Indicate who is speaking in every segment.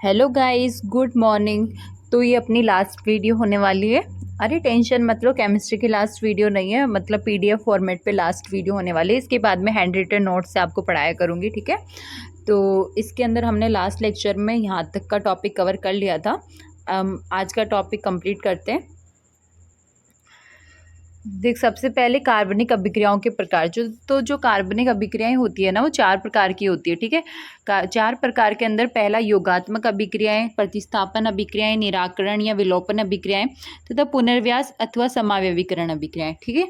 Speaker 1: Hello guys, good morning. तो ये अपनी लास्ट वीडियो होने वाली है। अरे टेंशन मत लो, केमिस्ट्री की लास्ट वीडियो नहीं है, मतलब पीडीएफ फॉर्मेट पे लास्ट वीडियो होने वाली है। इसके बाद में हैंड रिटन नोट से आपको पढ़ाया करूँगी, ठीक है। तो इसके अंदर हमने लास्ट लेक्चर में यहाँ तक का टॉपिक कवर कर लिया था। आज का टॉपिक कंप्लीट करते हैं। देख, सबसे पहले कार्बनिक अभिक्रियाओं के प्रकार। जो कार्बनिक अभिक्रियाएं होती है ना, वो 4 प्रकार की होती है, ठीक है। 4 प्रकार के अंदर पहला योगात्मक अभिक्रियाएं, प्रतिस्थापन अभिक्रियाएं, निराकरण या विलोपन अभिक्रियाएं तथा पुनर्व्यास अथवा समावयवीकरण अभिक्रियाएं, ठीक है।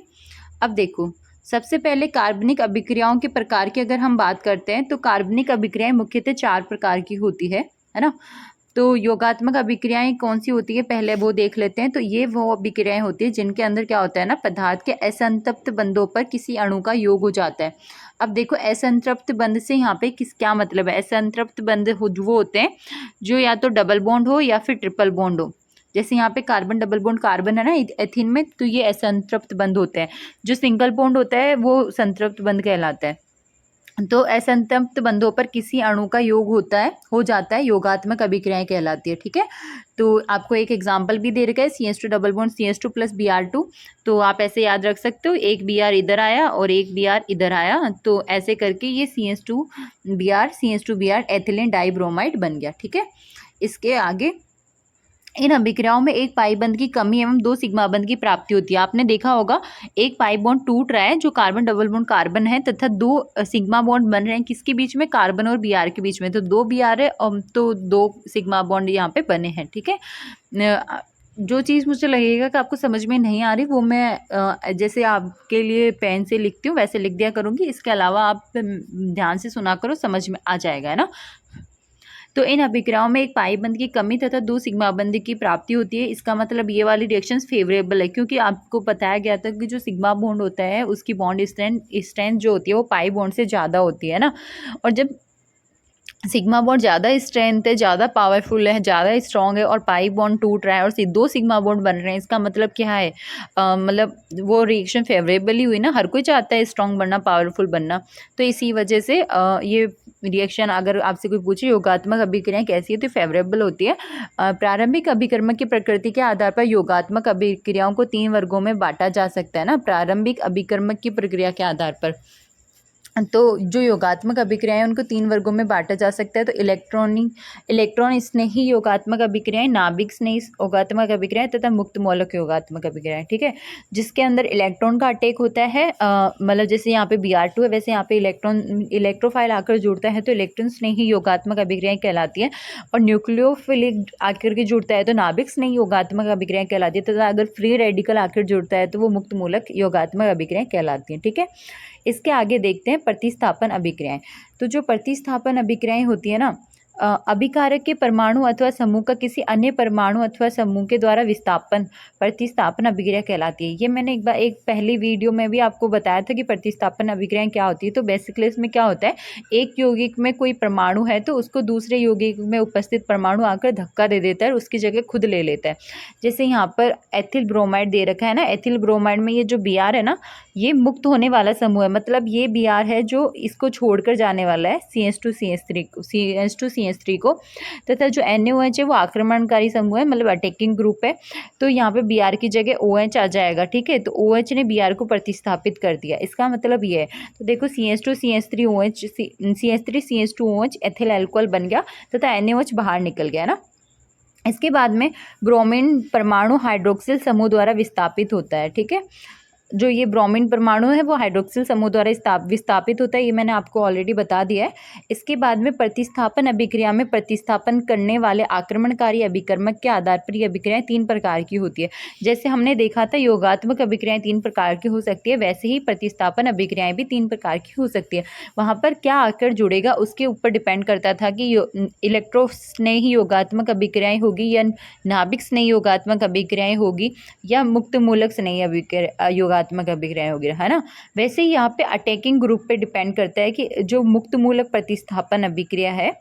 Speaker 1: अब देखो, सबसे पहले कार्बनिक अभिक्रियाओं के प्रकार की अगर हम बात करते हैं तो कार्बनिक अभिक्रियाएं मुख्यतः 4 प्रकार की होती है ना। तो योगात्मक अभिक्रियाएं कौन सी होती है, पहले वो देख लेते हैं। तो ये वो अभिक्रियाएं होती है जिनके अंदर क्या होता है ना, पदार्थ के असंतृप्त बंधों पर किसी अणु का योग हो जाता है। अब देखो, असंतृप्त बंध से यहाँ पे क्या मतलब है। असंतृप्त बंध वो होते हैं जो या तो डबल बॉन्ड हो या फिर ट्रिपल बॉन्ड हो। जैसे यहाँ पे कार्बन डबल बॉन्ड कार्बन है ना एथीन में, तो ये असंतृप्त बंध होते हैं। जो सिंगल बॉन्ड होता है वो संतृप्त बंध कहलाता है। तो असंतृप्त बंधों पर किसी अणु का योग हो जाता है, योगात्मक अभिक्रियाएं कहलाती है, ठीक है। तो आपको एक एग्जांपल भी दे रखा है, CH2 double bond CH2 plus Br2। तो आप ऐसे याद रख सकते हो, एक Br इधर आया और एक Br इधर आया, तो ऐसे करके ये CH2Br एथिलीन डाइब्रोमाइड बन गया, ठीक है। इसके आगे इन अभिक्रियाओं में एक पाई बंध की कमी एवं 2 सिग्मा बंध की प्राप्ति होती है। आपने देखा होगा, एक पाई बॉन्ड टूट रहा है जो कार्बन डबल बॉन्ड कार्बन है, तथा 2 सिग्मा बॉन्ड बन रहे हैं किसके बीच में, कार्बन और Br के बीच में। तो 2 Br है तो 2 सिग्मा बॉन्ड यहाँ पे बने हैं, ठीक है। जो चीज़ मुझे लगेगा कि आपको समझ में नहीं आ रही, वो मैं जैसे आपके लिए पेन से लिखती हूँ वैसे लिख दिया करूँगी। इसके अलावा आप ध्यान से सुना करो, समझ में आ जाएगा, है ना। तो इन अभिक्रियाओं में एक पाई बंध की कमी तथा 2 सिग्मा बंध की प्राप्ति होती है। इसका मतलब ये वाली रिएक्शंस फेवरेबल है, क्योंकि आपको बताया गया था कि जो सिग्मा बॉन्ड होता है उसकी बॉन्ड स्ट्रेंथ जो होती है वो पाई बॉन्ड से ज़्यादा होती है ना। और जब सिग्मा बॉन्ड ज़्यादा स्ट्रेंथ है, ज़्यादा पावरफुल है, ज़्यादा स्ट्रॉन्ग है और पाई बॉन्ड टूट रहा है और 2 सिग्मा बॉन्ड बन रहे हैं, इसका मतलब क्या है, मतलब वो रिएक्शन फेवरेबल ही हुई ना। हर कोई चाहता है स्ट्रॉन्ग बनना, पावरफुल बनना। तो इसी वजह से ये रिएक्शन, अगर आपसे कोई पूछे योगात्मक अभिक्रियाएं कैसी है, तो फेवरेबल होती है। प्रारंभिक अभिकर्मक की प्रकृति के आधार पर योगात्मक अभिक्रियाओं को 3 वर्गों में बांटा जा सकता है ना, प्रारंभिक अभिकर्मक की प्रक्रिया के आधार पर। तो जो योगात्मक अभिक्रियाएं उनको 3 वर्गों में बांटा जा सकता है। तो इलेक्ट्रॉन स्नेही योगात्मक अभिक्रियाएं, नाभिक स्नेही योगात्मक अभिक्रियाएं तथा मुक्त मौलक योगात्मक अभिक्रियाएं, ठीक है। जिसके अंदर इलेक्ट्रॉन का अटैक होता है, मतलब जैसे यहाँ पे Br2 है, वैसे यहाँ पे इलेक्ट्रोफाइल आकर जुड़ता है तो इलेक्ट्रॉन स्नेही योगात्मक अभिक्रियाएं कहलाती है। और न्यूक्लियोफिलिक आकर के जुड़ता है तो नाभिक स्नेही योगात्मक अभिक्रियाएं कहलाती है, तथा अगर फ्री रेडिकल आकर जुड़ता है तो वो मुक्त मूलक योगात्मक अभिक्रियाएं कहलाती हैं, ठीक है। इसके आगे देखते हैं प्रतिस्थापन अभिक्रियाएं। तो जो प्रतिस्थापन अभिक्रियाएं होती है ना, अभिकारक के परमाणु अथवा समूह का किसी अन्य परमाणु अथवा समूह के द्वारा विस्थापन प्रतिस्थापन अभिक्रिया कहलाती है। ये मैंने एक पहली वीडियो में भी आपको बताया था कि प्रतिस्थापन अभिक्रियाएं क्या होती है। तो बेसिकली इसमें क्या होता है, एक यौगिक में कोई परमाणु है तो उसको दूसरे यौगिक में उपस्थित परमाणु आकर धक्का दे देता है और उसकी जगह खुद ले लेता है। जैसे यहाँ पर एथिल ब्रोमाइड दे रखा है ना, एथिल ब्रोमाइड में ये जो Br है ना, ये मुक्त होने वाला समूह है, मतलब ये Br है जो इसको छोड़कर जाने वाला है CH2CH3 को, तथा जो NaOH है वो आक्रमणकारी समूह है, मतलब अटैकिंग ग्रुप है। तो यहाँ पे Br की जगह OH आ जाएगा, ठीक है। तो OH ने Br को प्रतिस्थापित कर दिया, इसका मतलब ये है। तो देखो, CH2CH3OH CH3CH2OH एथिल अल्कोहल बन गया तथा NaOH बाहर निकल गया ना। इसके बाद में ब्रोमीन परमाणु हाइड्रोक्सिल समूह द्वारा विस्थापित होता है, ठीक है। जो ये ब्रोमीन परमाणु है वो हाइड्रोक्सिल समूह द्वारा विस्थापित होता है, ये मैंने आपको ऑलरेडी बता दिया है। इसके बाद में प्रतिस्थापन अभिक्रिया में प्रतिस्थापन करने वाले आक्रमणकारी अभिकर्मक के आधार पर ये अभिक्रियाएं 3 प्रकार की होती है। जैसे हमने देखा था योगात्मक अभिक्रियाएं 3 प्रकार की हो सकती है, वैसे ही प्रतिस्थापन अभिक्रियाएं भी 3 प्रकार की हो सकती है। वहाँ पर क्या आकर जुड़ेगा उसके ऊपर डिपेंड करता था कि इलेक्ट्रोस्नेही योगात्मक अभिक्रियाएं होगी या नाभिक स्नेही योगात्मक अभिक्रियाएं होगी या मुक्त मूलक स्नेही योगात्मक अभिक्रियाएं होगी, है ना। वैसे ही यहाँ पे अटैकिंग ग्रुप पे डिपेंड करता है कि जो मुक्त मूलक प्रतिस्थापन अभिक्रिया है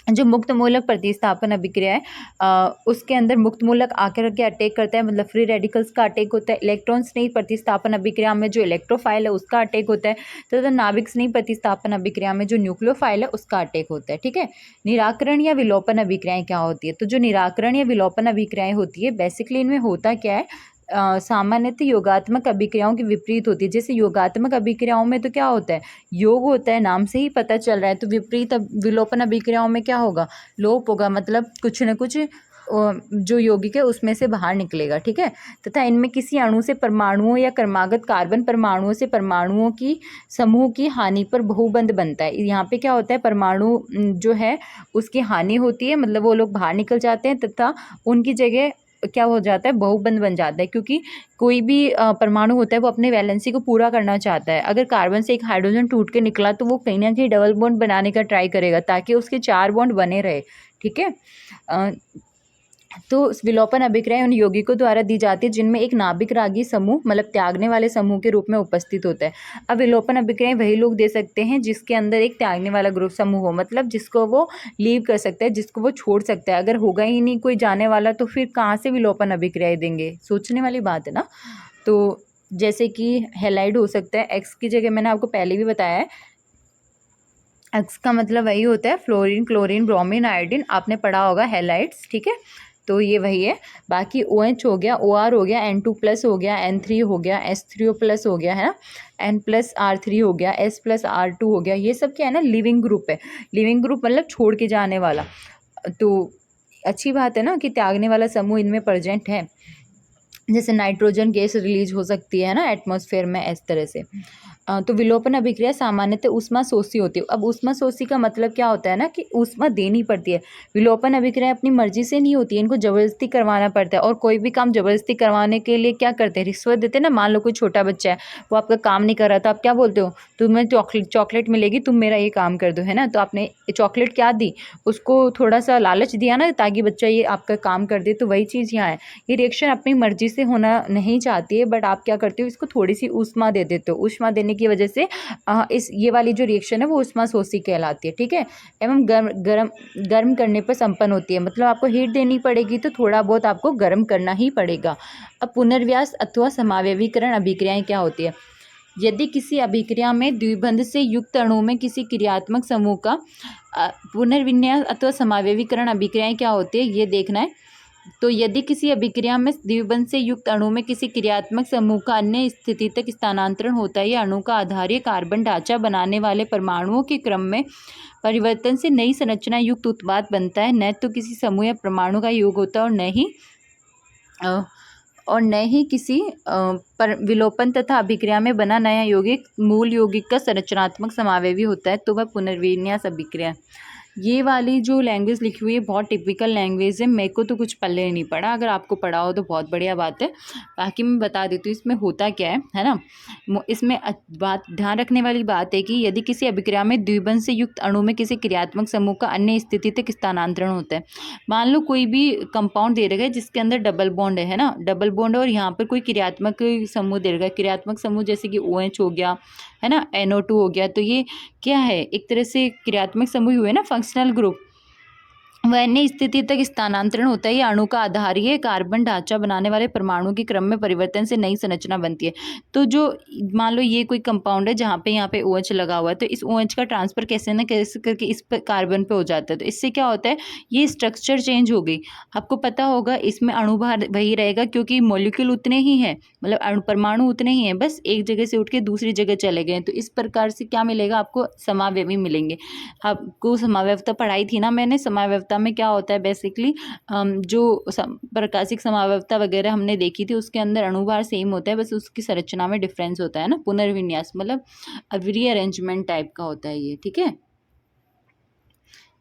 Speaker 1: जो मुक्त मूलक प्रतिस्थापन अभिक्रिया है उसके अंदर मुक्त मूलक आकर के अटैक करता है, मतलब फ्री रेडिकल्स का अटैक होता है। इलेक्ट्रॉन स्नेही प्रतिस्थापन अभिक्रिया में जो इलेक्ट्रोफाइल है उसका अटैक होता है, तथा नाभिक स्नेही प्रतिस्थापन अभिक्रिया में जो न्यूक्लियोफाइल है उसका अटैक होता है। ठीक है, निराकरण या विलोपन अभिक्रियाएं क्या होती है? तो जो निराकरण या विलोपन अभिक्रियाएं होती है बेसिकली इनमें होता क्या है, सामान्यतः योगात्मक अभिक्रियाओं के विपरीत होती है। जैसे योगात्मक अभिक्रियाओं में तो क्या होता है, योग होता है, नाम से ही पता चल रहा है। तो विपरीत विलोपन अभिक्रियाओं में क्या होगा, लोप होगा, मतलब कुछ न कुछ जो यौगिक है उसमें से बाहर निकलेगा। ठीक है, तथा इनमें किसी अणु से परमाणुओं या क्रमागत कार्बन परमाणुओं से परमाणुओं की समूह की हानि पर बहुबंध बनता है। यहाँ पे क्या होता है, परमाणु जो है उसकी हानि होती है, मतलब वो लोग बाहर निकल जाते हैं, तथा उनकी जगह क्या हो जाता है, बहुबंध बन जाता है। क्योंकि कोई भी परमाणु होता है वो अपने वैलेंसी को पूरा करना चाहता है। अगर कार्बन से एक हाइड्रोजन टूट के निकला तो वो कहीं ना कहीं डबल बॉन्ड बनाने का ट्राई करेगा ताकि उसके 4 बॉन्ड बने रहे। ठीक है, तो विलोपन अभिक्रिया उन यौगिकों द्वारा दी जाती है जिनमें एक नाभिक रागी समूह, मतलब त्यागने वाले समूह के रूप में उपस्थित होता है। अब विलोपन अभिक्रियाएं वही लोग दे सकते हैं जिसके अंदर एक त्यागने वाला ग्रुप समूह हो, मतलब जिसको वो लीव कर सकता है, जिसको वो छोड़ सकता है। अगर होगा ही नहीं कोई जाने वाला तो फिर कहाँ से विलोपन अभिक्रियाएं देंगे, सोचने वाली बात है ना। तो जैसे कि हेलाइड हो सकता है, एक्स की जगह मैंने आपको पहले भी बताया है, एक्स का मतलब वही होता है फ्लोरीन, क्लोरीन, ब्रोमीन, आयोडीन, आपने पढ़ा होगा हेलाइड्स। ठीक है, तो ये वही है। बाकी OH हो गया, OR हो गया, N2+ हो गया, N3 हो गया, S3O+ हो गया, है ना, N+R3 हो गया, S+R2 हो गया, ये सब क्या है ना, लिविंग ग्रुप है। लिविंग ग्रुप मतलब छोड़ के जाने वाला। तो अच्छी बात है ना कि त्यागने वाला समूह इनमें प्रेजेंट है। जैसे नाइट्रोजन गैस रिलीज हो सकती है ना एटमॉस्फेयर में, इस तरह से। तो विलोपन अभिक्रिया सामान्यतः ऊष्मा शोषी होती है। अब ऊष्मा शोषी का मतलब क्या होता है ना कि ऊष्मा देनी पड़ती है। विलोपन अभिक्रिया अपनी मर्जी से नहीं होती है, इनको जबरदस्ती करवाना पड़ता है। और कोई भी काम जबरदस्ती करवाने के लिए क्या करते हैं, रिश्वत देते हैं ना। मान लो कोई छोटा बच्चा है, वो आपका काम नहीं कर रहा, तो आप क्या बोलते हो, तुम्हें चॉकलेट मिलेगी, तुम मेरा ये काम कर दो, है ना। तो आपने चॉकलेट क्या दी, उसको थोड़ा सा लालच दिया ना ताकि बच्चा ये आपका काम कर दे। तो वही चीज़ यहाँ है, ये रिएक्शन अपनी मर्जी से होना नहीं चाहती है, बट आप क्या करते हो, इसको थोड़ी सी ऊष्मा दे देते हो। ऊष्मा देने की वजह से इस ये वाली जो रिएक्शन है वो ऊष्मा शोषी कहलाती है। ठीक है, एवं गर्म करने पर संपन्न होती है, मतलब आपको हीट देनी पड़ेगी तो थोड़ा बहुत आपको गर्म करना ही पड़ेगा। अब पुनर्व्यास अथवा समावयवीकरण अभिक्रियाएं क्या होती है। यदि किसी अभिक्रिया में द्विबंध से युक्त अणु में किसी क्रियात्मक समूह का पुनर्विन्यास अथवा समावयवीकरण अभिक्रियाएं क्या होती है ये देखना है। तो यदि किसी अभिक्रिया में द्विबंध से युक्त अणु में किसी क्रियात्मक समूह का अन्य स्थिति तक स्थानांतरण होता है या अणु का आधारीय कार्बन ढांचा बनाने वाले परमाणुओं के क्रम में परिवर्तन से नई संरचना युक्त उत्पाद बनता है, न तो किसी समूह या परमाणु का योग होता है और न ही किसी पर विलोपन तथा अभिक्रिया में बना नया यौगिक मूल यौगिक का संरचनात्मक समावेवी होता है, तो वह पुनर्विन्यास अभिक्रिया। ये वाली जो लैंग्वेज लिखी हुई है बहुत टिपिकल लैंग्वेज है, मेरे को तो कुछ पल्ले नहीं पड़ा, अगर आपको पढ़ा हो तो बहुत बढ़िया बात है। बाकी मैं बता देती हूँ इसमें होता क्या है ना। इसमें बात ध्यान रखने वाली बात है कि यदि किसी अभिक्रिया में द्विबंध से युक्त अणु में किसी क्रियात्मक समूह का अन्य स्थिति तक स्थानांतरण होता है। मान लो कोई भी कंपाउंड दे रखा है जिसके अंदर डबल बॉन्ड है ना, डबल बॉन्ड, और यहाँ पर कोई क्रियात्मक समूह दे रखा है, क्रियात्मक समूह जैसे कि OH हो गया, है ना, NO2 हो गया। तो ये क्या है, एक तरह से क्रियात्मक समूह हुए ना, फंक्शनल ग्रुप। वह अन्य स्थिति तक स्थानांतरण होता है या अणु का आधारीय कार्बन ढांचा बनाने वाले परमाणु के क्रम में परिवर्तन से नई संरचना बनती है। तो जो मान लो ये कोई कंपाउंड है जहाँ पे यहाँ पे OH लगा हुआ है, तो इस OH का ट्रांसफर कैसे ना कैसे करके इस कार्बन पे हो जाता है। तो इससे क्या होता है, ये स्ट्रक्चर चेंज हो गई। आपको पता होगा इसमें अणुभार वही रहेगा क्योंकि मॉलिक्यूल उतने ही हैं, मतलब परमाणु उतने ही हैं, बस एक जगह से उठ के दूसरी जगह चले गए। तो इस प्रकार से क्या मिलेगा आपको, समावयवी मिलेंगे। आपको समावयवता पढ़ाई थी ना मैंने, समावयवता में क्या होता है बेसिकली, जो प्रकाशिक समावयवता वगैरह हमने देखी थी उसके अंदर अणुभार सेम होता है, बस उसकी संरचना में डिफरेंस होता है ना। पुनर्विन्यास मतलब रीअरेंजमेंट टाइप का होता है ये। ठीक है,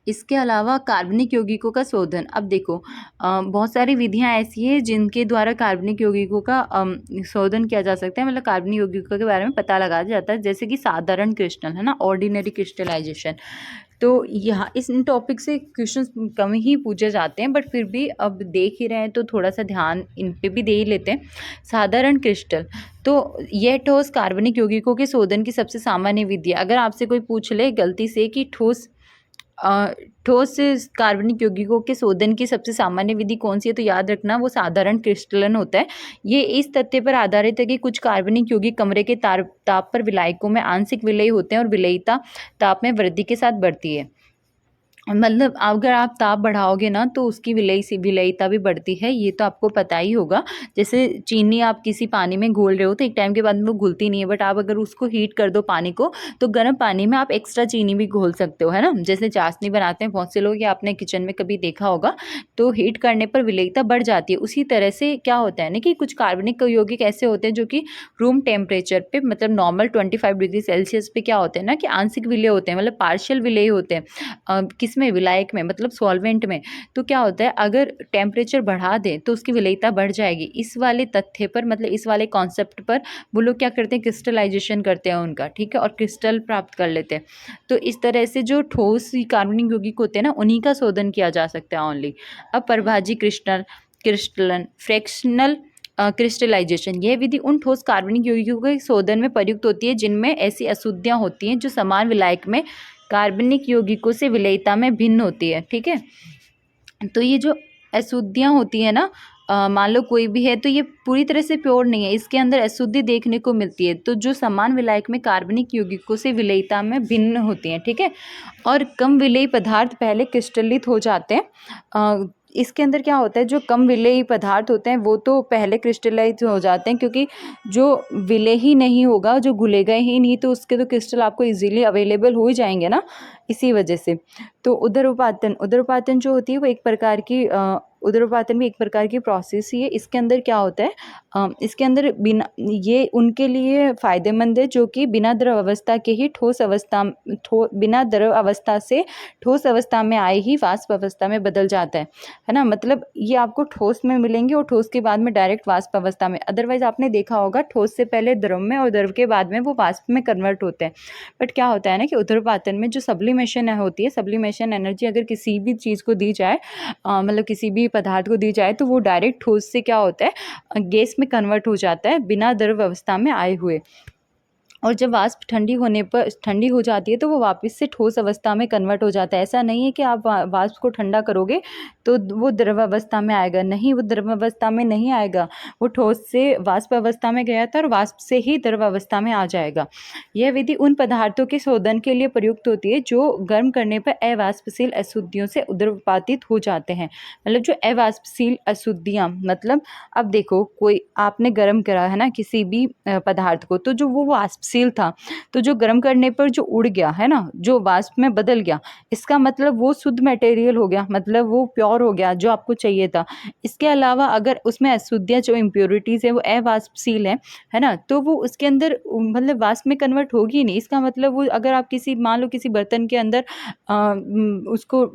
Speaker 1: इसके अलावा कार्बनिक यौगिकों का शोधन। अब देखो बहुत सारी विधियां ऐसी हैं जिनके द्वारा कार्बनिक यौगिकों का शोधन किया जा सकता है, मतलब कार्बनिक यौगिकों के बारे में पता लगाया जाता है, जैसे कि साधारण क्रिस्टल, है ना, ऑर्डिनरी क्रिस्टलाइजेशन। तो यहाँ इन टॉपिक से क्वेश्चन कम ही पूछे जाते हैं, बट फिर भी अब देख ही रहे हैं तो थोड़ा सा ध्यान इन पे भी दे ही लेते हैं। साधारण क्रिस्टल, तो यह ठोस कार्बनिक यौगिकों के शोधन की सबसे सामान्य विधि है। अगर आपसे कोई पूछ ले गलती से कि ठोस कार्बनिक यौगिकों के शोधन की सबसे सामान्य विधि कौन सी है? तो याद रखना वो साधारण क्रिस्टलन होता है। ये इस तथ्य पर आधारित है कि कुछ कार्बनिक यौगिक कमरे के ताप पर विलायकों में आंशिक विलेयी होते हैं और विलेयिता ताप में वृद्धि के साथ बढ़ती है। मतलब अगर आप ताप बढ़ाओगे ना तो उसकी विलेयिता भी बढ़ती है, ये तो आपको पता ही होगा। जैसे चीनी आप किसी पानी में घोल रहे हो तो एक टाइम के बाद में वो घुलती नहीं है, बट आप अगर उसको हीट कर दो पानी को तो गर्म पानी में आप एक्स्ट्रा चीनी भी घोल सकते हो, है ना। जैसे चाशनी बनाते हैं बहुत से लोग, या आपने किचन में कभी देखा होगा, तो हीट करने पर विलेयिता बढ़ जाती है। उसी तरह से क्या होता है ना कि कुछ कार्बनिक यौगिक ऐसे होते हैं जो कि रूम टेम्परेचर पे, मतलब नॉर्मल 25 डिग्री सेल्सियस पे क्या होते हैं ना कि आंशिक विलेय होते हैं, मतलब पार्शियल विलेय होते हैं। किसमें? विलायक में, मतलब सॉल्वेंट में। तो क्या होता है, अगर टेम्परेचर बढ़ा दें तो उसकी विलेयिता बढ़ जाएगी। इस वाले तथ्य पर, मतलब इस वाले कॉन्सेप्ट पर वो लोग क्या करते हैं, क्रिस्टलाइजेशन करते हैं उनका, ठीक है, और क्रिस्टल प्राप्त कर लेते हैं। तो इस तरह से जो ठोस कार्बनिक यौगिक होते हैं ना, उन्हीं का शोधन किया जा सकता है ओनली। अब परभाजी क्रिस्टलन फ्रैक्शनल क्रिस्टलाइजेशन, यह विधि उन ठोस कार्बनिक यौगिकों के शोधन में प्रयुक्त होती है जिनमें ऐसी अशुद्धियां होती हैं जो समान विलायक में कार्बनिक यौगिकों से विलेयिता में भिन्न होती है, ठीक है। तो ये जो अशुद्धियां होती है ना, मान लो कोई भी है तो ये पूरी तरह से प्योर नहीं है, इसके अंदर अशुद्धि देखने को मिलती है, तो जो समान विलायक में कार्बनिक यौगिकों से विलेयिता में भिन्न होती हैं, ठीक है। और कम विलेयी पदार्थ पहले क्रिस्टलित हो जाते हैं। इसके अंदर क्या होता है, जो कम विलेयी पदार्थ होते हैं वो तो पहले क्रिस्टलाइज हो जाते हैं, क्योंकि जो विलेय ही नहीं होगा, जो घुलेगा ही नहीं, तो उसके तो क्रिस्टल आपको इजीली अवेलेबल हो ही जाएंगे ना, इसी वजह से। तो उदरोपातन जो होती है वो एक प्रकार की उदरोपातन भी एक प्रकार की प्रोसेस ही है। इसके अंदर क्या होता है, इसके अंदर ये उनके लिए फ़ायदेमंद है जो कि बिना द्रव अवस्था के ही बिना द्रव अवस्था से ठोस अवस्था में आए ही वाष्प अवस्था में बदल जाता है ना। मतलब ये आपको ठोस में मिलेंगे और ठोस के बाद में डायरेक्ट वाष्प अवस्था में। अदरवाइज आपने देखा होगा ठोस से पहले द्रव में और द्रव के बाद में वो वाष्प में कन्वर्ट होते हैं। बट क्या होता है ना कि उदरपातन में जो सब्लिमेशन होती है, सब्लिमेशन एनर्जी अगर किसी भी चीज़ को दी जाए, मतलब किसी भी पदार्थ को दी जाए, तो वो डायरेक्ट ठोस से क्या होता है, गैस में कन्वर्ट हो जाता है बिना द्रव अवस्था में आए हुए। और जब वाष्प ठंडी हो जाती है तो वो वापस से ठोस अवस्था में कन्वर्ट हो जाता है। ऐसा नहीं है कि आप वाष्प को ठंडा करोगे तो वो द्रव अवस्था में आएगा, नहीं, वो द्रव अवस्था में नहीं आएगा, वो ठोस से वाष्प अवस्था में गया था और वाष्प से ही द्रव अवस्था में आ जाएगा। यह विधि उन पदार्थों के शोधन के लिए प्रयुक्त होती है जो गर्म करने पर अवाष्पशील अशुद्धियों से उद्रपातित हो जाते हैं। मतलब जो अवाष्पशील अशुद्धियाँ, मतलब अब देखो कोई आपने गर्म करा है ना किसी भी पदार्थ को, तो जो वो वाष्प सील था, तो जो गर्म करने पर जो उड़ गया है ना, जो वाष्प में बदल गया, इसका मतलब वो शुद्ध मटेरियल हो गया, मतलब वो प्योर हो गया जो आपको चाहिए था। इसके अलावा अगर उसमें अशुद्धियाँ जो इम्प्योरिटीज़ है वो अवाष्पशील है ना, तो वो उसके अंदर मतलब वाष्प में कन्वर्ट होगी नहीं। इसका मतलब वो अगर आप मान लो किसी बर्तन के अंदर उसको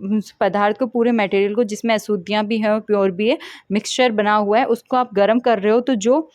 Speaker 1: पदार्थ को, पूरे मटेरियल को जिसमें अशुद्धियाँ भी हैं और प्योर भी है, मिक्सचर बना हुआ है, उसको आप गर्म कर रहे हो, तो जो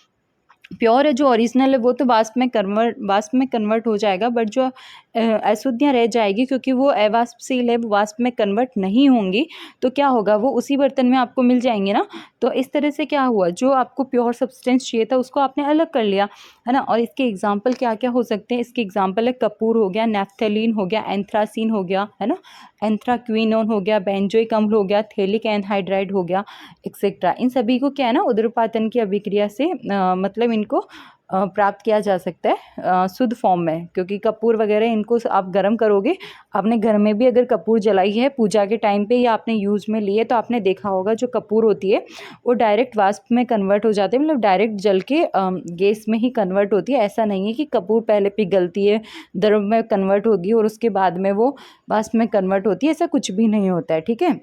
Speaker 1: प्योर है, जो ओरिजिनल है, वो तो वाष्प में कन्वर्ट हो जाएगा, बट जो अशुद्धियाँ रह जाएगी क्योंकि वो अवाष्पशील है, वो वाष्प में कन्वर्ट नहीं होंगी, तो क्या होगा, वो उसी बर्तन में आपको मिल जाएंगे ना। तो इस तरह से क्या हुआ, जो आपको प्योर सब्सटेंस चाहिए था उसको आपने अलग कर लिया, है ना। और इसके एग्जाम्पल क्या क्या हो सकते हैं, इसके एग्जाम्पल है कपूर हो गया, नैफ्थलीन हो गया, एंथ्रासीन हो गया, है ना, एंथ्राक्विनोन हो गया, बेंजोइक अम्ल हो गया, थैलिक एनहाइड्राइड हो गया, एक्सेट्रा। इन सभी को क्या है ना, उदरपातन की अभिक्रिया से मतलब इनको प्राप्त किया जा सकता है शुद्ध फॉर्म में, क्योंकि कपूर वगैरह इनको आप गर्म करोगे। आपने घर में भी अगर कपूर जलाई है पूजा के टाइम पे या आपने यूज़ में लिए, तो आपने देखा होगा जो कपूर होती है वो डायरेक्ट वाष्प में कन्वर्ट हो जाते हैं, मतलब डायरेक्ट जल के गैस में ही कन्वर्ट होती है। ऐसा नहीं है कि कपूर पहले पिघलती है, द्रव में कन्वर्ट होगी और उसके बाद में वो वाष्प में कन्वर्ट होती है, ऐसा कुछ भी नहीं होता है, ठीक है।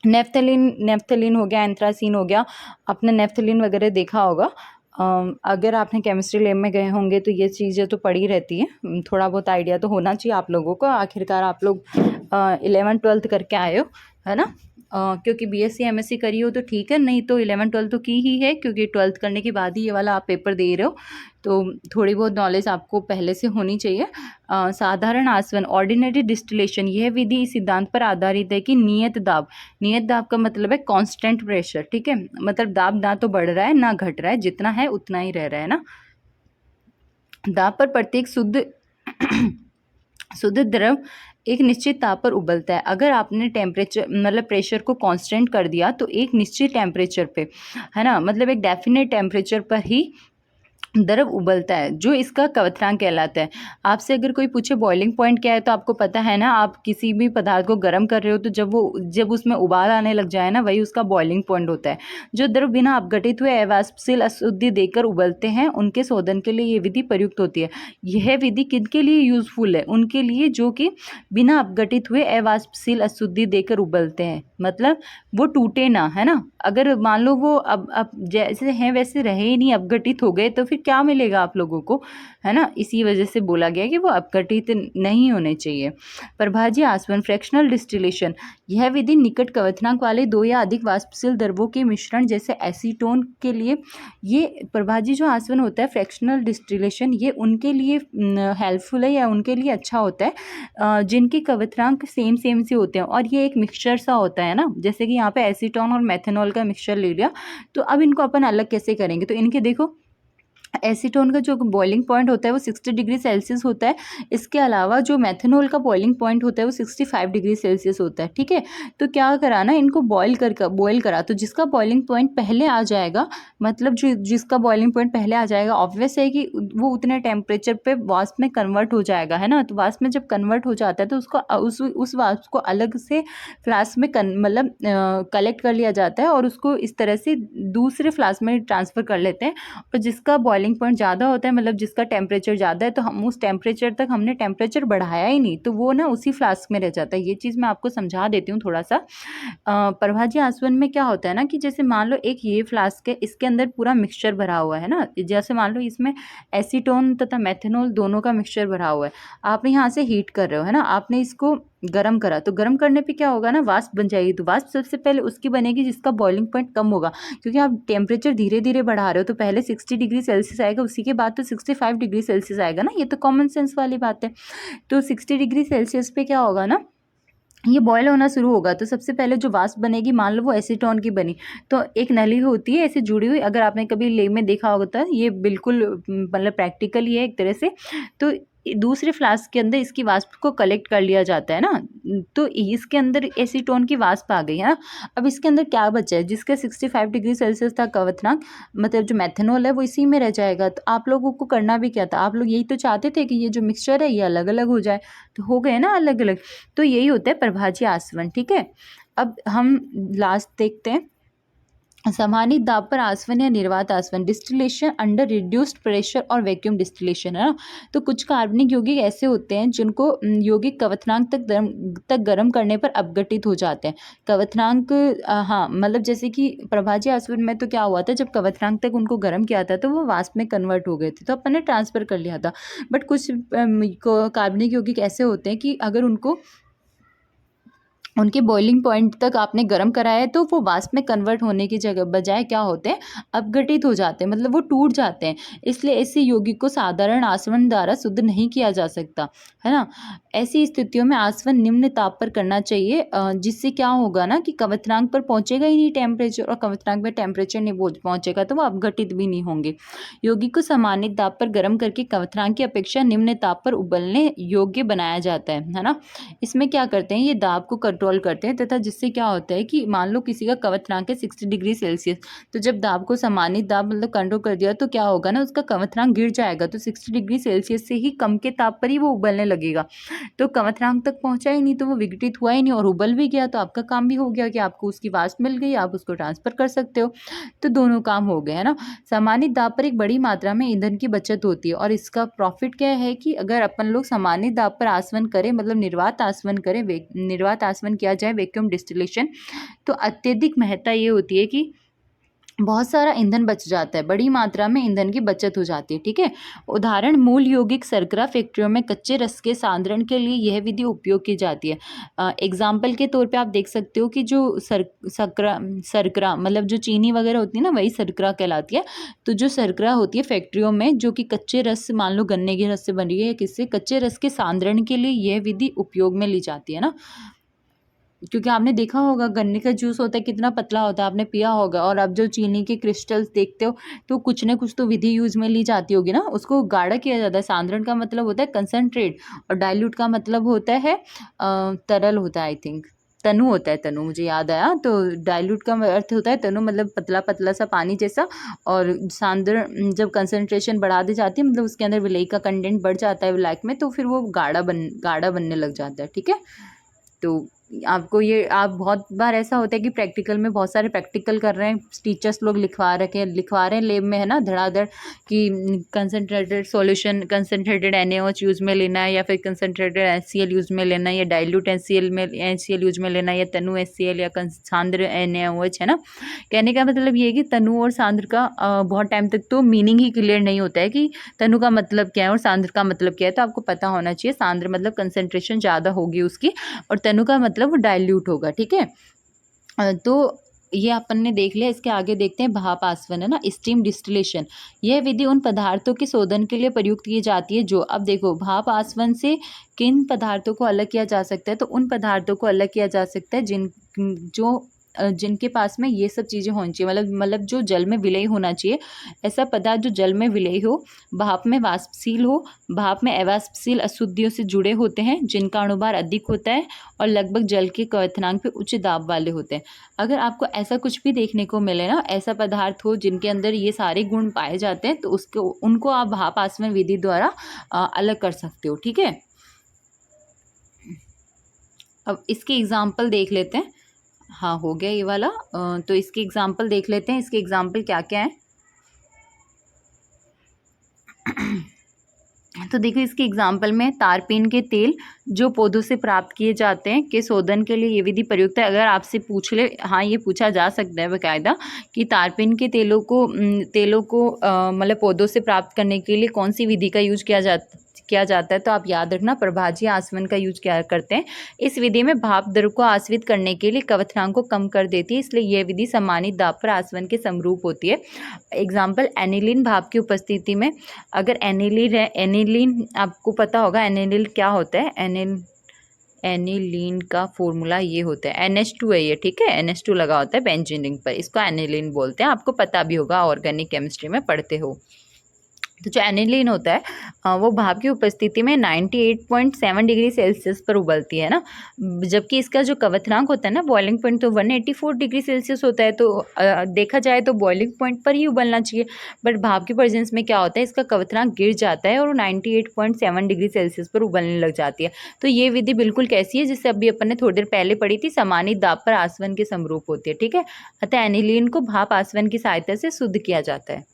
Speaker 1: नेफ्थलीन हो गया, एंथ्रासीन हो गया, आपने नेफ्थलीन वगैरह देखा होगा। अगर आपने केमिस्ट्री लैब में गए होंगे तो ये चीज़ें तो पड़ी रहती हैं, थोड़ा बहुत आइडिया तो होना चाहिए आप लोगों को, आखिरकार आप लोग 11th-12th करके आए हो, है ना। क्योंकि बीएससी एमएससी करी हो तो ठीक है, नहीं तो 11th-12th तो की ही है, क्योंकि 12th करने के बाद ही ये वाला आप पेपर दे रहे हो, तो थोड़ी बहुत नॉलेज आपको पहले से होनी चाहिए। साधारण आसवन ऑर्डिनरी डिस्टिलेशन, यह विधि इस सिद्धांत पर आधारित है कि नियत दाब का मतलब है कांस्टेंट प्रेशर, ठीक है, मतलब दाब ना तो बढ़ रहा है ना घट रहा है, जितना है उतना ही रह रहा है ना। दाब पर प्रत्येक शुद्ध द्रव एक निश्चित ताप पर उबलता है। अगर आपने टेम्परेचर मतलब प्रेशर को कांस्टेंट कर दिया तो एक निश्चित टेम्परेचर पे, है ना, मतलब एक डेफिनेट टेम्परेचर पर ही द्रव उबलता है, जो इसका क्वथनांक कहलाता है। आपसे अगर कोई पूछे बॉइलिंग पॉइंट क्या है, तो आपको पता है ना, आप किसी भी पदार्थ को गर्म कर रहे हो तो जब उसमें उबाल आने लग जाए ना, वही उसका बॉइलिंग पॉइंट होता है। जो द्रव बिना अपघटित हुए अवाष्पशील अशुद्धि देकर उबलते हैं, उनके शोधन के लिए ये विधि प्रयुक्त होती है। यह विधि किनके लिए यूजफुल है? उनके लिए जो कि बिना अपघटित हुए अवाष्पशील अशुद्धि देकर उबलते हैं, मतलब वो टूटे ना, है ना। अगर मान लो वो अब जैसे हैं वैसे रहे ही नहीं, अपघटित हो गए, तो फिर क्या मिलेगा आप लोगों को, है ना। इसी वजह से बोला गया कि वो अपघटित नहीं होने चाहिए। प्रभाज्य आसवन फ्रैक्शनल डिस्टिलेशन, यह विधि निकट क्वथनांक वाले दो या अधिक वाष्पशील द्रवों के मिश्रण जैसे एसीटोन के लिए, ये प्रभाज्य जो आसवन होता है फ्रैक्शनल डिस्टिलेशन, ये उनके लिए हेल्पफुल है या उनके लिए अच्छा होता है जिनके क्वथनांक सेम सेम से होते हैं, और ये एक मिक्सचर सा होता है ना। जैसे कि यहाँ पे एसीटोन और मेथनॉल का मिक्सचर ले लिया, तो अब इनको अपन अलग कैसे करेंगे? तो इनके देखो, एसीटोन का जो बॉइलिंग पॉइंट होता है वो 60 डिग्री सेल्सियस होता है। इसके अलावा जो मेथनॉल का बॉइलिंग पॉइंट होता है वो 65 डिग्री सेल्सियस होता है, ठीक है। तो क्या करा ना, इनको बॉईल करा, तो जिसका बॉइलिंग पॉइंट पहले आ जाएगा, मतलब जिसका बॉइलिंग पॉइंट पहले आ जाएगा, ऑब्वियस है कि वो उतने टेम्परेचर पे वाष्प में कन्वर्ट हो जाएगा, है ना। तो वाष्प में जब कन्वर्ट हो जाता है तो उसको उस वाष्प को अलग से फ्लास्क में मतलब कलेक्ट कर लिया जाता है, और उसको इस तरह से दूसरे फ्लास्क में ट्रांसफ़र कर लेते हैं। और जिसका बॉइलिंग पॉइंट ज़्यादा होता है, मतलब जिसका टेम्परेचर ज़्यादा है, तो हम उस टेम्परेचर तक हमने टेम्परेचर बढ़ाया ही नहीं, तो वो ना उसी फ्लास्क में रह जाता है। ये चीज़ मैं आपको समझा देती हूँ थोड़ा सा। प्रभाज्य आसवन में क्या होता है ना, कि जैसे मान लो एक ये फ्लास्क है, इसके अंदर पूरा मिक्सचर भरा हुआ है ना। जैसे मान लो इसमें एसीटोन तथा मेथनॉल दोनों का मिक्सचर भरा हुआ है। आप यहाँ से हीट कर रहे हो, है ना, आपने इसको गरम करा, तो गरम करने पे क्या होगा ना, वाष्प बन जाएगी। तो वाष्प सबसे पहले उसकी बनेगी जिसका बॉइलिंग पॉइंट कम होगा, क्योंकि आप टेम्परेचर धीरे धीरे बढ़ा रहे हो, तो पहले 60 डिग्री सेल्सियस आएगा, उसी के बाद तो 65 डिग्री सेल्सियस आएगा ना। ये तो कॉमन सेंस वाली बात है। तो 60 डिग्री सेल्सियस पे क्या होगा ना, ये बॉयल होना शुरू होगा। तो सबसे पहले जो वाष्प बनेगी, मान लो वो एसीटोन की बनी, तो एक नली होती है ऐसे जुड़ी हुई, अगर आपने कभी लेब में देखा होगा तो ये बिल्कुल मतलब प्रैक्टिकल ही है एक तरह से। तो दूसरे फ्लास्क के अंदर इसकी वाष्प को कलेक्ट कर लिया जाता है ना, तो इसके अंदर एसीटोन की वाष्प आ गई है ना। अब इसके अंदर क्या बचा है, जिसका 65 डिग्री सेल्सियस था क्वथनांक, मतलब जो मेथनॉल है वो इसी में रह जाएगा। तो आप लोगों को करना भी क्या था, आप लोग यही तो चाहते थे कि ये जो मिक्सचर है ये अलग अलग हो जाए, तो हो गए ना अलग अलग। तो यही होता है प्रभाज्य आसवन, ठीक है। अब हम लास्ट देखते हैं, समानित दाब पर आसवन या निर्वात आसवन, डिस्टिलेशन अंडर रिड्यूस्ड प्रेशर और वैक्यूम डिस्टिलेशन, है ना। तो कुछ कार्बनिक यौगिक ऐसे होते हैं जिनको यौगिक क्वथनांक तक गर्म करने पर अपघटित हो जाते हैं। क्वथनांक हाँ, मतलब जैसे कि प्रभाज्य आसवन में तो क्या हुआ था, जब क्वथनांक तक उनको गर्म किया था तो वो वाष्प में कन्वर्ट हो गए थे, तो अपन ने ट्रांसफ़र कर लिया था। बट कुछ कार्बनिक यौगिक ऐसे होते हैं कि अगर उनके बॉइलिंग पॉइंट तक आपने गर्म कराया है, तो वो वाष्प में कन्वर्ट होने की जगह बजाय क्या होते हैं, अपघटित हो जाते हैं, मतलब वो टूट जाते हैं। इसलिए ऐसे यौगिक को साधारण आसवन द्वारा शुद्ध नहीं किया जा सकता, है ना। ऐसी स्थितियों में आसवन निम्न ताप पर करना चाहिए, जिससे क्या होगा ना कि क्वथनांक पर पहुंचेगा ही नहीं टेम्परेचर, और क्वथनांक पर टेम्परेचर नहीं पहुंचेगा तो वो अपघटित भी नहीं होंगे। यौगिक को सामान्य ताप पर गर्म करके क्वथनांक की अपेक्षा निम्न ताप पर उबलने योग्य बनाया जाता है ना। इसमें क्या करते हैं, ये दाब को कंट्रोल करते हैं, तथा जिससे क्या होता है कि मान लो किसी का क्वथनांक है 60 डिग्री सेल्सियस, तो जब दाब को सामान्य दाब मतलब कंट्रोल कर दिया, तो क्या होगा ना, उसका क्वथनांक गिर जाएगा। तो 60 डिग्री सेल्सियस से ही कम के ताप पर ही वो उबलने लगेगा। तो क्वथनांक तक पहुंचा ही नहीं, तो वो विघटित हुआ ही नहीं और उबल भी गया, तो आपका काम भी हो गया कि आपको उसकी वाष्प मिल गई, आप उसको ट्रांसफर कर सकते हो। तो दोनों काम हो गए, है ना। सामान्य दाब पर एक बड़ी मात्रा में ईंधन की बचत होती है, और इसका प्रॉफिट क्या है कि अगर अपन लोग सामान्य दाब पर आसवन करें, मतलब निर्वात आसवन करें, निर्वात आसवन किया जाए वैक्यूम डिस्टिलेशन, तो अत्यधिक महत्ता ये होती है कि बहुत सारा ईंधन बच जाता है, बड़ी मात्रा में ईंधन की बचत हो जाती है, ठीक है। उदाहरण मूल यौगिक शर्करा फैक्ट्रियों में कच्चे रस के सांद्रण के लिए यह विधि उपयोग की जाती है। एग्जाम्पल के तौर पे आप देख सकते हो कि जो शर्करा मतलब जो चीनी वगैरह होती है ना, वही शर्करा कहलाती है। तो जो शर्करा होती है फैक्ट्रियों में, जो कि कच्चे रस, मान लो गन्ने के रस से बन रही है, किससे, कच्चे रस के सांद्रण के लिए यह विधि उपयोग में ली जाती है ना। क्योंकि आपने देखा होगा गन्ने का जूस होता है कितना पतला होता है, आपने पिया होगा। और अब जो चीनी के क्रिस्टल्स देखते हो तो कुछ ना कुछ तो विधि यूज में ली जाती होगी ना, उसको गाढ़ा किया जाता है। सांद्रण का मतलब होता है कंसंट्रेट, और डाइल्यूट का मतलब होता है तरल होता है, आई थिंक तनु होता है, तनु मुझे याद आया। तो डाइल्यूट का अर्थ होता है तनु, मतलब पतला पतला सा पानी जैसा। और सांद्रण जब कंसंट्रेशन बढ़ा दी जाती है, मतलब उसके अंदर विलेय का कंटेंट बढ़ जाता है विलायक में, तो फिर वो गाढ़ा बनने लग जाता है, ठीक है। तो आपको ये, आप बहुत बार ऐसा होता है कि प्रैक्टिकल में बहुत सारे प्रैक्टिकल कर रहे हैं, टीचर्स लोग लिखवा रहे हैं लेब में, है ना, धड़ाधड़ कि concentrated solution, concentrated NaOH use में लेना है, या फिर कंसनट्रेटेड HCl यूज़ में लेना है, या डाइल्यूट HCl यूज़ में लेना है, या तनु HCl, या सांद्र NaOH, है ना। कहने का मतलब ये है कि तनु और सांद्र का बहुत टाइम तक तो मीनिंग ही क्लियर नहीं होता है कि तनु का मतलब क्या है और सांद्र का मतलब क्या है। तो आपको पता होना चाहिए सांद्र मतलब कंसनट्रेशन ज़्यादा होगी उसकी, और तनु का मतलब वो डाइल्यूट होगा, ठीक है। तो ये अपन ने देख लिया। इसके आगे देखते हैं भाप आसवन, है ना, स्टीम डिस्टिलेशन। यह विधि उन पदार्थों के शोधन के लिए प्रयुक्त की जाती है जो, अब देखो, भाप आसवन से किन पदार्थों को अलग किया जा सकता है, तो उन पदार्थों को अलग किया जा सकता है जिनके पास में ये सब चीज़ें होनी चाहिए, मतलब जो जल में विलय होना चाहिए। ऐसा पदार्थ जो जल में विलय हो, भाप में वाष्पशील हो, भाप में अवाष्पशील अशुद्धियों से जुड़े होते हैं, जिनका अणुभार अधिक होता है और लगभग जल के क्वथनांक पे उच्च दाब वाले होते हैं। अगर आपको ऐसा कुछ भी देखने को मिले ना, ऐसा पदार्थ हो जिनके अंदर ये सारे गुण पाए जाते हैं, तो उनको आप भाप आसवन विधि द्वारा अलग कर सकते हो, ठीक है। अब इसके एग्जाम्पल देख लेते हैं। हाँ, हो गया ये वाला। तो इसके एग्जाम्पल देख लेते हैं। इसके एग्जाम्पल क्या क्या है। तो देखो, इसके एग्जाम्पल में तारपीन के तेल जो पौधों से प्राप्त किए जाते हैं के शोधन के लिए ये विधि प्रयुक्त है। अगर आपसे पूछ ले, हाँ ये पूछा जा सकता है बाकायदा कि तारपीन के तेलों को मतलब पौधों से प्राप्त करने के लिए कौन सी विधि का यूज किया जाता है, तो आप याद रखना प्रभाजी आसवन का यूज क्या करते हैं। इस विधि में भाप द्रव को आश्रित करने के लिए क्वथनांक को कम कर देती है, इसलिए यह विधि सम्मानित दाब पर आसवन के समरूप होती है। एग्जाम्पल, एनिलीन भाप की उपस्थिति में, अगर एनिलीन आपको पता होगा एनिलीन क्या होता है। एनिलीन का फॉर्मूला ये होता है, NH2 है ये, ठीक है। NH2 लगा होता है बेंजीन रिंग पर, इसको एनिलीन बोलते हैं। आपको पता भी होगा, ऑर्गेनिक केमिस्ट्री में पढ़ते हो। तो जो एनिलीन होता है वो भाप की उपस्थिति में 98.7 डिग्री सेल्सियस पर उबलती है ना, जबकि इसका जो क्वथनांक होता है ना, बॉइलिंग पॉइंट, तो 184 डिग्री सेल्सियस होता है। तो देखा जाए तो बॉइलिंग पॉइंट पर ही उबलना चाहिए, बट भाप की प्रेजेंस में क्या होता है, इसका क्वथनांक गिर जाता है और 98.7 डिग्री सेल्सियस पर उबलने लग जाती है। तो ये विधि बिल्कुल कैसी है, जिससे अभी अपन ने थोड़ी देर पहले पढ़ी थी, समानित दाब पर आसवन के समरूप होती है, ठीक है। अतः एनिलीन को भाप आसवन की सहायता से शुद्ध किया जाता है।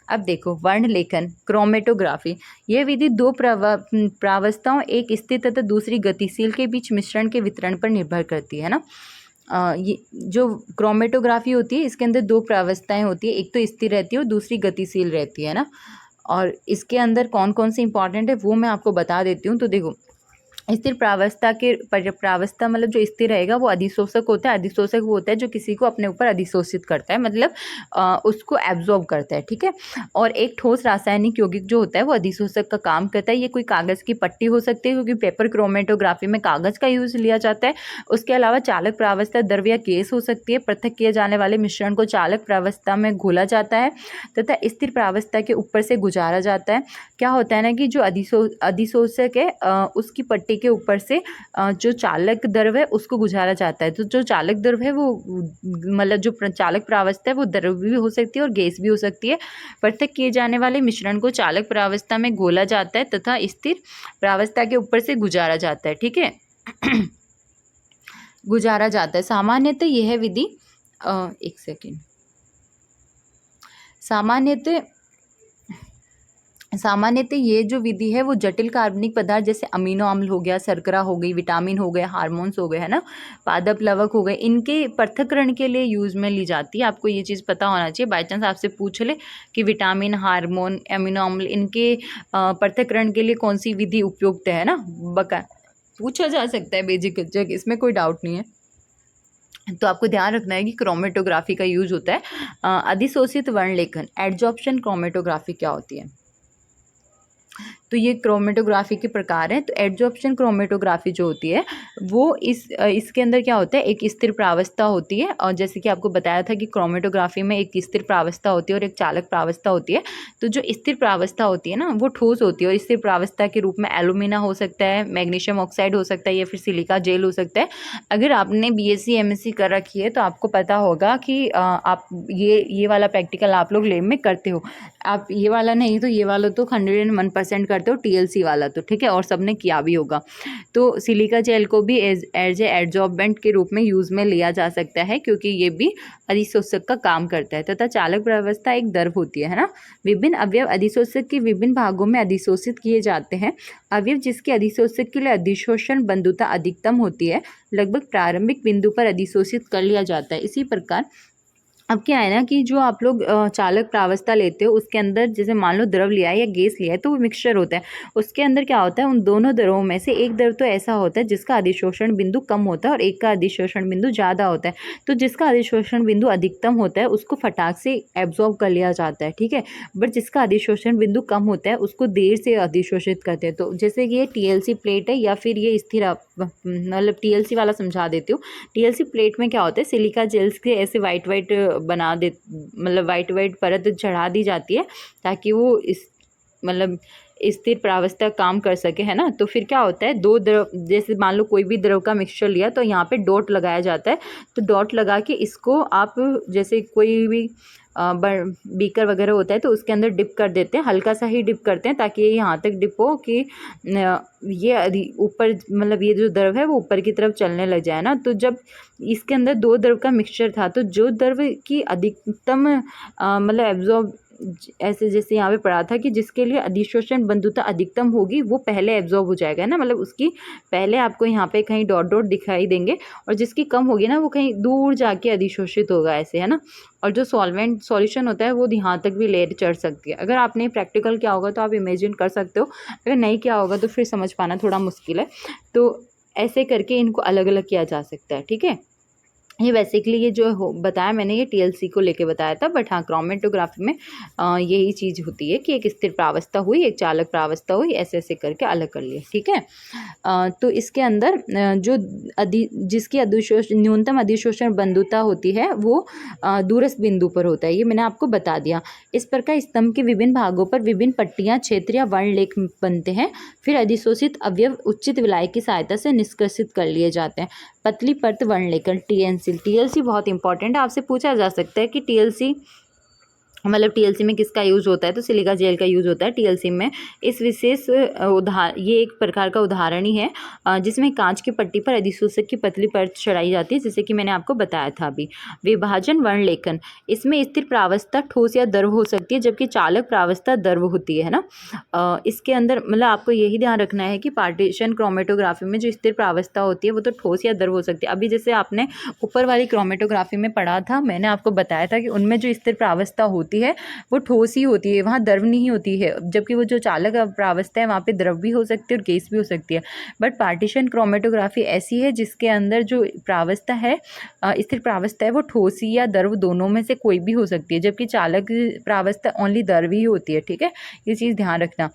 Speaker 1: अब देखो, वर्ण लेखन, क्रोमेटोग्राफी। यह विधि दो प्रावस्थाओं, एक स्थिर तथा दूसरी गतिशील के बीच मिश्रण के वितरण पर निर्भर करती है ना। ये जो क्रोमेटोग्राफी होती है, इसके अंदर दो प्रावस्थाएं होती है, एक तो स्थिर रहती है और दूसरी गतिशील रहती है ना। और इसके अंदर कौन कौन से इंपॉर्टेंट है वो मैं आपको बता देती हूँ। तो देखो, स्थिर प्रावस्था मतलब जो स्थिर रहेगा वो अधिशोषक होता है। अधिशोषक वो होता है जो किसी को अपने ऊपर अधिशोषित करता है, मतलब उसको एब्जॉर्ब करता है, ठीक है। और एक ठोस रासायनिक यौगिक जो होता है वो अधिशोषक का काम करता है। ये कोई कागज़ की पट्टी हो सकती है, क्योंकि पेपर क्रोमेटोग्राफी में कागज़ का यूज़ लिया जाता है। उसके अलावा चालक प्रावस्था द्रव या गैस हो सकती है। पृथक किए जाने वाले मिश्रण को चालक प्रावस्था में घोला जाता है तथा स्थिर प्रावस्था के ऊपर से गुजारा जाता है। क्या होता है ना कि जो अधिशोषक है उसकी पट्टी के ऊपर से जो चालक द्रव है उसको गुजारा जाता है। तो जो चालक द्रव है वो, मतलब जो चालक प्रावस्था है वो द्रव भी हो सकती है और गैस भी हो सकती है। पृथक किए जाने वाले मिश्रण को चालक प्रावस्था में घोला जाता है तथा स्थिर प्रावस्था के ऊपर से गुजारा जाता है, ठीक है। गुजारा जाता है। सामान्यतः यह विधि एक सेकेंड, सामान्यतः ये जो विधि है वो जटिल कार्बनिक पदार्थ जैसे अमीनो अम्ल हो गया, शर्करा हो गई, विटामिन हो गए, हार्मोन्स हो गए, है ना, पादप प्लवक हो गए, इनके पृथक्करण के लिए यूज में ली जाती है। आपको ये चीज़ पता होना चाहिए। बाई चांस आपसे पूछ ले कि विटामिन, हार्मोन, अमीनो अम्ल, इनके पृथक्करण के लिए कौन सी विधि उपयुक्त है ना, पूछा जा सकता है बेसिक, इसमें कोई डाउट नहीं है। तो आपको ध्यान रखना है कि क्रोमेटोग्राफी का यूज होता है। अधिशोषित वर्ण लेखन, एडजॉर्प्शन क्रोमेटोग्राफी क्या होती है। तो ये क्रोमेटोग्राफी के प्रकार हैं। तो एडजॉर्प्शन क्रोमेटोग्राफी जो होती है वो इसके अंदर क्या होता है, एक स्थिर प्रावस्था होती है, और जैसे कि आपको बताया था कि क्रोमेटोग्राफी में एक स्थिर प्रावस्था होती है और एक चालक प्रावस्था होती है। तो जो स्थिर प्रावस्था होती है ना वो ठोस होती है, और स्थिर प्रावस्था के रूप में एल्यूमिना हो सकता है, मैग्नीशियम ऑक्साइड हो सकता है, या फिर सिलिका जेल हो सकता है। अगर आपने बीएससी एमएससी कर रखी है तो आपको पता होगा कि आप ये वाला प्रैक्टिकल आप लोग लैब में करते हो। आप ये वाला नहीं तो ये वाला तो 101% करते हो, टीएलसी वाला तो ठीक है, और सबने किया भी होगा। तो सिलिका जेल को भी एज ए एडजॉर्बेंट के रूप में यूज़ में लिया जा सकता है, क्योंकि ये भी अधिशोषक का काम करता है। तथा चालक प्रावस्था एक द्रव होती है ना। विभिन्न अवयव अधिशोषक के विभिन्न भागों में अधिशोषित किए जाते हैं। अवयव जिसके अधिशोषक के लिए अधिशोषण बंधुता अधिकतम होती है लगभग प्रारंभिक बिंदु पर अधिशोषित कर लिया जाता है। इसी प्रकार अब क्या है ना कि जो आप लोग चालक प्रावस्था लेते हो उसके अंदर जैसे मान लो द्रव लिया है या गैस लिया है तो वो मिक्सचर होता है। उसके अंदर क्या होता है, उन दोनों द्रवों में से एक द्रव तो ऐसा होता है जिसका अधिशोषण बिंदु कम होता है और एक का अधिशोषण बिंदु ज़्यादा होता है। तो जिसका अधिशोषण बिंदु अधिकतम होता है उसको फटाक से एब्जॉर्ब कर लिया जाता है, ठीक है। बट जिसका अधिशोषण बिंदु कम होता है उसको देर से अधिशोषित करते हैं। तो जैसे कि ये टीएलसी प्लेट है या फिर ये स्थिर, मतलब टीएलसी वाला समझा देती हूँ। टीएलसी प्लेट में क्या होता है, सिलिका जेल्स के ऐसे वाइट बना दे, मतलब वाइट परत चढ़ा दी जाती है ताकि वो इस मतलब स्थिर प्रावस्था काम कर सके, है ना। तो फिर क्या होता है, दो द्रव, जैसे मान लो कोई भी द्रव का मिक्सचर लिया तो यहाँ पे डॉट लगाया जाता है। तो डॉट लगा के इसको आप जैसे कोई भी बीकर वगैरह होता है तो उसके अंदर डिप कर देते हैं, हल्का सा ही डिप करते हैं ताकि ये यहाँ तक डिप हो कि ये ऊपर, मतलब ये जो द्रव है वो ऊपर की तरफ चलने लग जाए ना। तो जब इसके अंदर दो द्रव का मिक्सचर था तो जो द्रव की अधिकतम मतलब एब्जॉर्ब, ऐसे जैसे यहाँ पे पढ़ा था कि जिसके लिए अधिशोषण बंधुता अधिकतम होगी वो पहले एब्जॉर्ब हो जाएगा ना, मतलब उसकी पहले आपको यहाँ पे कहीं डॉट डॉट दिखाई देंगे, और जिसकी कम होगी ना वो कहीं दूर जाके अधिशोषित होगा, ऐसे, है ना। और जो सॉल्वेंट सॉल्यूशन होता है वो यहाँ तक भी लेयर चढ़ सकती है। अगर आपने प्रैक्टिकल किया होगा तो आप इमेजिन कर सकते हो, अगर नहीं किया होगा तो फिर समझ पाना थोड़ा मुश्किल है। तो ऐसे करके इनको अलग अलग किया जा सकता है, ठीक है। ये बेसिकली ये जो बताया मैंने ये टीएलसी को लेके बताया था। बट हाँ, क्रोमेटोग्राफी में यही चीज़ होती है कि एक स्थिर प्रावस्था हुई, एक चालक प्रावस्था हुई, ऐसे ऐसे करके अलग कर लिया, ठीक है। तो इसके अंदर जो जिसकी न्यूनतम अधिशोषण बंधुता होती है वो दूरस्थ बिंदु पर होता है, ये मैंने आपको बता दिया। इस प्रकार स्तंभ के विभिन्न भागों पर विभिन्न पट्टियाँ, क्षेत्र या वर्णलेख बनते हैं। फिर अधिशोषित अवयव उचित विलायक की सहायता से निष्कासित कर लिए जाते हैं। पतली परत वर्णलेखन, टीएलसी बहुत इंपॉर्टेंट है, आपसे पूछा जा सकता है कि टीएलसी मतलब टीएलसी में किसका यूज़ होता है, तो सिलिका जेल का यूज़ होता है टीएलसी में। इस विशेष ये एक प्रकार का उदाहरण ही है जिसमें कांच की पट्टी पर अधिशोषक की पतली परत चढ़ाई जाती है, जैसे कि मैंने आपको बताया था अभी। विभाजन वर्णलेखन, इसमें स्थिर प्रावस्था ठोस या द्रव हो सकती है जबकि चालक प्रावस्था द्रव होती है ना। इसके अंदर मतलब आपको यही ध्यान रखना है कि पार्टीशन क्रोमेटोग्राफी में जो स्थिर प्रावस्था होती है वो तो ठोस या द्रव हो सकती है। अभी जैसे आपने ऊपर वाली क्रोमेटोग्राफी में पढ़ा था, मैंने आपको बताया था कि उनमें जो स्थिर प्रावस्था होती है वो ठोस ही होती है, वहाँ द्रव नहीं होती है। जबकि वो जो चालक प्रावस्था है वहाँ पे द्रव भी हो सकती है और गैस भी हो सकती है। बट पार्टीशन क्रोमेटोग्राफी ऐसी है जिसके अंदर जो प्रावस्था है, स्थिर प्रावस्था है, वो ठोस या द्रव दोनों में से कोई भी हो सकती है, जबकि चालक प्रावस्था ओनली द्रव ही होती है, ठीक है। ये चीज़ ध्यान रखना।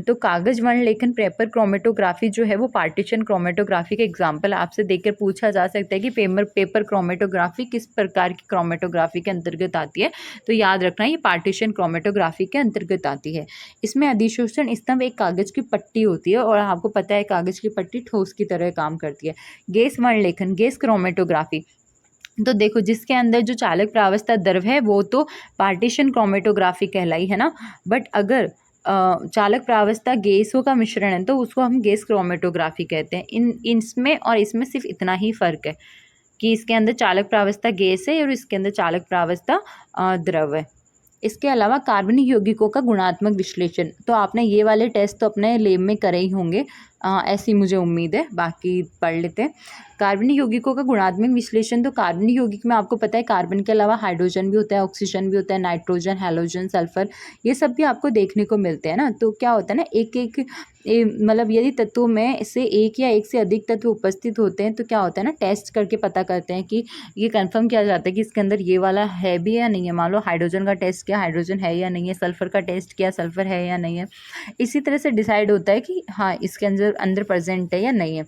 Speaker 1: तो कागज वर्णलेखन पेपर क्रोमेटोग्राफी जो है वो पार्टीशन क्रोमेटोग्राफी का एग्जाम्पल आपसे देकर पूछा जा सकता है कि पेपर क्रोमेटोग्राफी किस प्रकार की क्रोमेटोग्राफी के अंतर्गत आती है। तो याद रखना ये पार्टीशन क्रोमेटोग्राफी के अंतर्गत आती है। इसमें अधिशोषण स्तंभ एक कागज की पट्टी होती है और आपको पता है कागज की पट्टी ठोस की तरह काम करती है। गैस वर्णलेखन, गैस क्रोमेटोग्राफी, तो देखो जिसके अंदर जो चालक प्रावस्था द्रव है वो तो पार्टीशन क्रोमेटोग्राफी कहलाई, है ना। बट अगर चालक प्रावस्था गैसों का मिश्रण है तो उसको हम गैस क्रोमेटोग्राफी कहते हैं। इसमें और इसमें सिर्फ इतना ही फर्क है कि इसके अंदर चालक प्रावस्था गैस है और इसके अंदर चालक प्रावस्था द्रव है। इसके अलावा कार्बनिक यौगिकों का गुणात्मक विश्लेषण, तो आपने ये वाले टेस्ट तो अपने लैब में करे ही होंगे, ऐसी मुझे उम्मीद है, बाकी पढ़ लेते हैं। कार्बनिक यौगिकों का गुणात्मक विश्लेषण। तो कार्बनिक यौगिक में आपको पता है कार्बन के अलावा हाइड्रोजन भी होता है, ऑक्सीजन भी होता है, नाइट्रोजन, हैलोजन, सल्फर, ये सब भी आपको देखने को मिलते हैं ना। तो क्या होता है ना, एक एक मतलब यदि तत्वों में से एक या एक से अधिक तत्व उपस्थित होते हैं तो क्या होता है ना, टेस्ट करके पता करते हैं कि ये कंफर्म किया जाता है कि इसके अंदर ये वाला है भी या नहीं है। मान लो हाइड्रोजन का टेस्ट किया, हाइड्रोजन है या नहीं है, सल्फर का टेस्ट किया, सल्फर है या नहीं है। इसी तरह से डिसाइड होता है कि हाँ इसके अंदर अंदर प्रेजेंट है या नहीं है।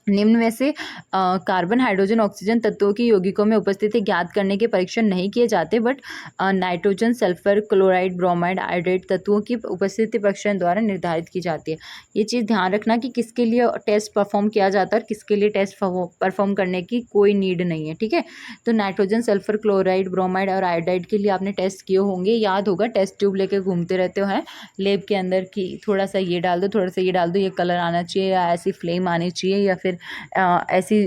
Speaker 1: निम्न में से कार्बन, हाइड्रोजन, ऑक्सीजन तत्वों की यौगिकों में उपस्थिति ज्ञात करने के परीक्षण नहीं किए जाते, but nitrogen, sulphur, chloride, bromide, iodide तत्वों की उपस्थिति परीक्षण द्वारा निर्धारित की जाती है। ये चीज़ ध्यान रखना कि किसके लिए टेस्ट परफॉर्म किया जाता है और किसके लिए टेस्ट परफॉर्म करने की कोई नीड नहीं है, ठीक है। तो नाइट्रोजन, सल्फर, क्लोराइड, ब्रोमाइड और आयोडाइड के लिए आपने टेस्ट किए होंगे, याद होगा, टेस्ट ट्यूब लेके घूमते रहते हो हैं लैब के अंदर कि थोड़ा सा ये डाल दो, थोड़ा सा ये डाल दो, ये कलर आना चाहिए या ऐसी फ्लेम आनी चाहिए या फिर ऐसी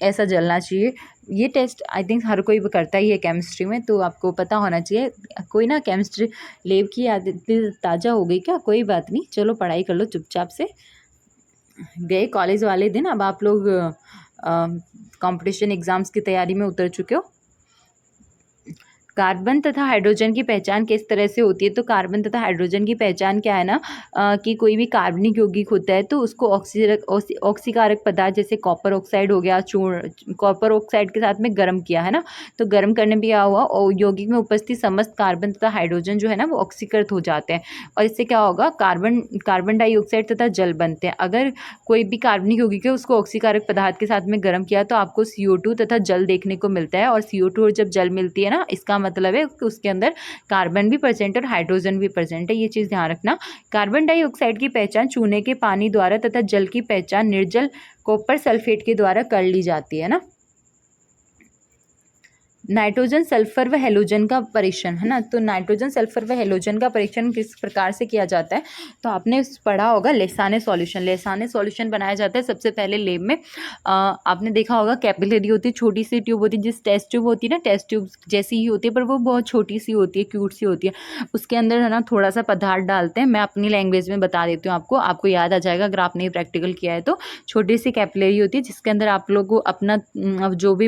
Speaker 1: ऐसा जलना चाहिए। ये टेस्ट आई थिंक हर कोई करता ही है केमिस्ट्री में, तो आपको पता होना चाहिए। कोई ना केमिस्ट्री लैब की याद ताज़ा हो गई क्या? कोई बात नहीं, चलो पढ़ाई कर लो चुपचाप से। गए कॉलेज वाले दिन, अब आप लोग कंपटीशन एग्ज़ाम्स की तैयारी में उतर चुके हो। कार्बन तथा हाइड्रोजन की पहचान किस तरह से होती है? तो कार्बन तथा हाइड्रोजन की पहचान क्या है ना, कि कोई भी कार्बनिक यौगिक होता है तो उसको ऑक्सीकारक पदार्थ जैसे कॉपर ऑक्साइड हो गया, चूर्ण कॉपर ऑक्साइड के साथ में गर्म किया है ना, तो गर्म करने पे क्या हुआ, और यौगिक में उपस्थित समस्त कार्बन तथा हाइड्रोजन जो है ना वो ऑक्सीकृत हो जाते हैं, और इससे क्या होगा, कार्बन डाइऑक्साइड तथा जल बनते हैं। अगर कोई भी कार्बनिक यौगिक है उसको ऑक्सीकारक पदार्थ के साथ में गर्म किया तो आपको CO2 तथा जल देखने को मिलता है, और CO2 और जब जल मिलती है ना, इसका मतलब है कि उसके अंदर कार्बन भी प्रेजेंट और हाइड्रोजन भी प्रेजेंट है। ये चीज़ ध्यान रखना। कार्बन डाइऑक्साइड की पहचान चूने के पानी द्वारा तथा जल की पहचान निर्जल कॉपर सल्फेट के द्वारा कर ली जाती है ना। नाइट्रोजन, सल्फर व हेलोजन का परीक्षण है ना, तो नाइट्रोजन, सल्फर व हेलोजन का परीक्षण किस प्रकार से किया जाता है? तो आपने पढ़ा होगा लेसाने सॉल्यूशन। लेसाने सॉल्यूशन बनाया जाता है सबसे पहले लैब में। आपने देखा होगा कैपिलरी होती है, छोटी सी ट्यूब होती है, जिस टेस्ट ट्यूब होती है ना, टेस्ट ट्यूब जैसी ही होती है पर वो बहुत छोटी सी होती है, क्यूट सी होती है। उसके अंदर है ना थोड़ा सा पदार्थ डालते हैं, मैं अपनी लैंग्वेज में बता देती हूँ, आपको याद आ जाएगा अगर आपने प्रैक्टिकल किया है तो। छोटी सी कैपिलरी होती है जिसके अंदर आप लोग को अपना जो भी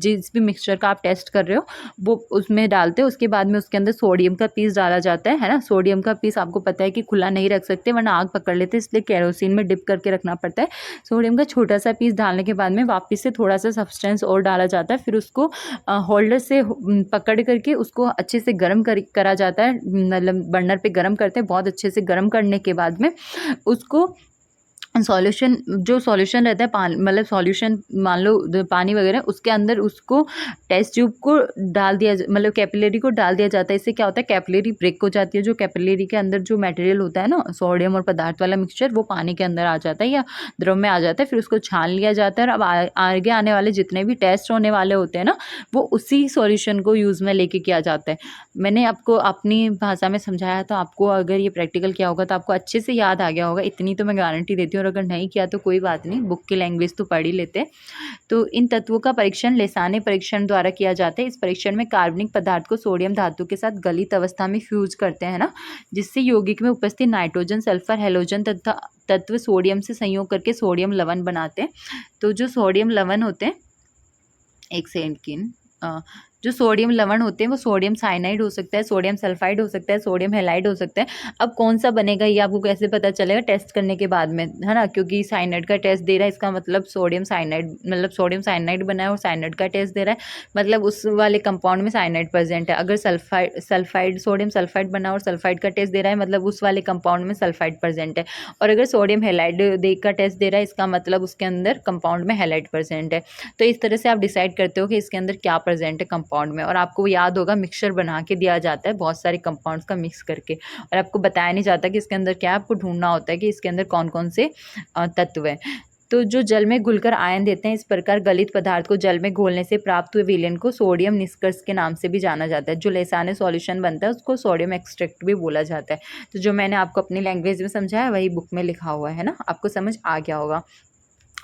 Speaker 1: जिस भी मिक्सचर का आप टेस्ट कर रहे हो वो उसमें डालते हो। उसके बाद में उसके अंदर सोडियम का पीस डाला जाता है ना। सोडियम का पीस आपको पता है कि खुला नहीं रख सकते वरना आग पकड़ लेते, इसलिए केरोसिन में डिप करके रखना पड़ता है। सोडियम का छोटा सा पीस डालने के बाद में वापस से थोड़ा सा सब्सटेंस और डाला जाता है, फिर उसको होल्डर से पकड़ करके उसको अच्छे से गर्म करा जाता है, मतलब बर्नर पे गर्म करते हैं। बहुत अच्छे से गर्म करने के बाद में उसको सॉल्यूशन रहता है, मतलब सॉल्यूशन मान लो पानी वगैरह, उसके अंदर उसको टेस्ट ट्यूब को डाल दिया, मतलब कैपिलरी को डाल दिया जाता है। इससे क्या होता है, कैपिलरी ब्रेक हो जाती है। जो कैपिलरी के अंदर जो मटेरियल होता है ना, सोडियम और पदार्थ वाला मिक्सचर, वो पानी के अंदर आ जाता है या द्रव में आ जाता है। फिर उसको छान लिया जाता है और अब आगे आने वाले जितने भी टेस्ट होने वाले होते हैं ना, वो उसी सॉल्यूशन को यूज़ में लेके किया जाता है। मैंने आपको अपनी भाषा में समझाया, तो आपको अगर ये प्रैक्टिकल किया होगा तो आपको अच्छे से याद आ गया होगा, इतनी तो मैं गारंटी देती हूँ। और अगर नहीं किया तो कोई बात नहीं, बुक की लैंग्वेज तो पढ़ ही लेते। तो इन तत्वों का परीक्षण लेसाने परीक्षण द्वारा किया जाता है। इस परीक्षण में कार्बनिक पदार्थ को सोडियम धातु के साथ गलित अवस्था में फ्यूज करते हैं ना, जिससे यौगिक में उपस्थित नाइट्रोजन, सल्फर, हेलोजन तथा तत्व सोडियम से संयोग करके सोडियम लवण बनाते हैं। तो जो सोडियम लवण होते हैं, एक सेकंड, जो सोडियम लवण होते हैं वो सोडियम साइनाइड हो सकता है, सोडियम सल्फाइड हो सकता है, सोडियम हैलाइड हो सकता है। अब कौन सा बनेगा ये आपको कैसे पता चलेगा? टेस्ट करने के बाद में, है ना, क्योंकि साइनाइड का टेस्ट दे रहा है, इसका मतलब सोडियम साइनाइड, मतलब सोडियम साइनाइड बना है और साइनाइड का टेस्ट दे रहा है, मतलब उस वाले कंपाउंड में साइनाइड प्रेजेंट है। अगर सल्फाइड सोडियम सल्फाइड बना और सल्फाइड का टेस्ट दे रहा है, मतलब उस वाले कंपाउंड में सल्फाइड प्रेजेंट है। और अगर सोडियम हैलाइड का टेस्ट दे रहा है, इसका मतलब उसके अंदर कंपाउंड में हैलाइड प्रेजेंट है। तो इस तरह से आप डिसाइड करते हो कि इसके अंदर क्या प्रेजेंट है कंपाउंड में। और आपको याद होगा मिक्सचर बना के दिया जाता है बहुत सारे कंपाउंड्स का मिक्स करके, और आपको बताया नहीं जाता कि इसके अंदर क्या है, आपको ढूंढना होता है कि इसके अंदर कौन कौन से तत्व हैं। तो जो जल में घुलकर आयन देते हैं, इस प्रकार गलित पदार्थ को जल में घोलने से प्राप्त हुए विलयन को सोडियम निष्कर्ष के नाम से भी जाना जाता है। जो लेसाने सॉल्यूशन बनता है उसको सोडियम एक्सट्रैक्ट भी बोला जाता है। तो जो मैंने आपको अपनी लैंग्वेज में समझाया वही बुक में लिखा हुआ है ना, आपको समझ आ गया होगा।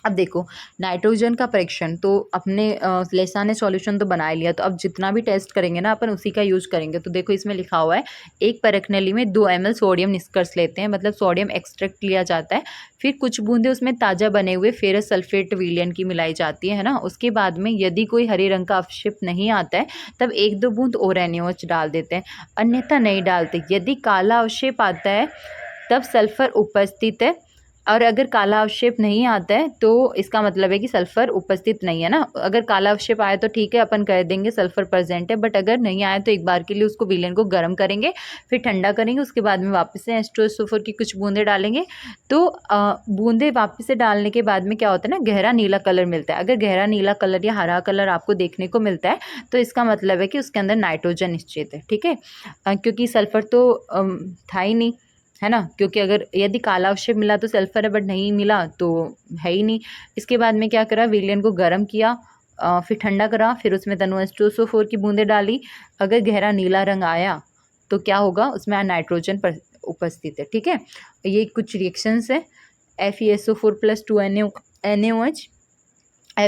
Speaker 1: अब देखो नाइट्रोजन का परीक्षण तो अपने लेसा ने सॉल्यूशन तो बना लिया, तो अब जितना भी टेस्ट करेंगे ना अपन उसी का यूज करेंगे। तो देखो इसमें लिखा हुआ है एक परख नली में 2 ml सोडियम निष्कर्ष लेते हैं, मतलब सोडियम एक्सट्रैक्ट लिया जाता है, फिर कुछ बूंदे उसमें ताज़ा बने हुए फेरस सल्फेट विलयन की मिलाई जाती है ना। उसके बाद में यदि कोई हरे रंग का अवक्षेप नहीं आता है तब 1-2 बूंद और NaOH डाल देते हैं, अन्यथा नहीं डालते। यदि काला अवक्षेप आता है तब सल्फर उपस्थित है, और अगर काला अवक्षेप नहीं आता है तो इसका मतलब है कि सल्फर उपस्थित नहीं है ना। अगर काला अवक्षेप आए तो ठीक है, अपन कह देंगे सल्फर प्रेजेंट है, बट अगर नहीं आए तो एक बार के लिए उसको विलेन को गर्म करेंगे, फिर ठंडा करेंगे, उसके बाद में वापस से H2SO4 की कुछ बूंदे डालेंगे। तो बूंदे वापस से डालने के बाद में क्या होता है ना, गहरा नीला कलर मिलता है। अगर गहरा नीला कलर या हरा कलर आपको देखने को मिलता है तो इसका मतलब है कि उसके अंदर नाइट्रोजन निश्चित है, ठीक है, क्योंकि सल्फर तो था ही नहीं, है ना, क्योंकि अगर यदि काला अवक्षेप मिला तो सल्फर है, बट नहीं मिला तो है ही नहीं। इसके बाद में क्या करा, विलयन को गर्म किया, फिर ठंडा करा, फिर उसमें तनु H2SO4 की बूंदें डाली। अगर गहरा नीला रंग आया तो क्या होगा, उसमें नाइट्रोजन उपस्थित है, ठीक है। ये कुछ रिएक्शंस है, FeSO4 + 2 NaOH,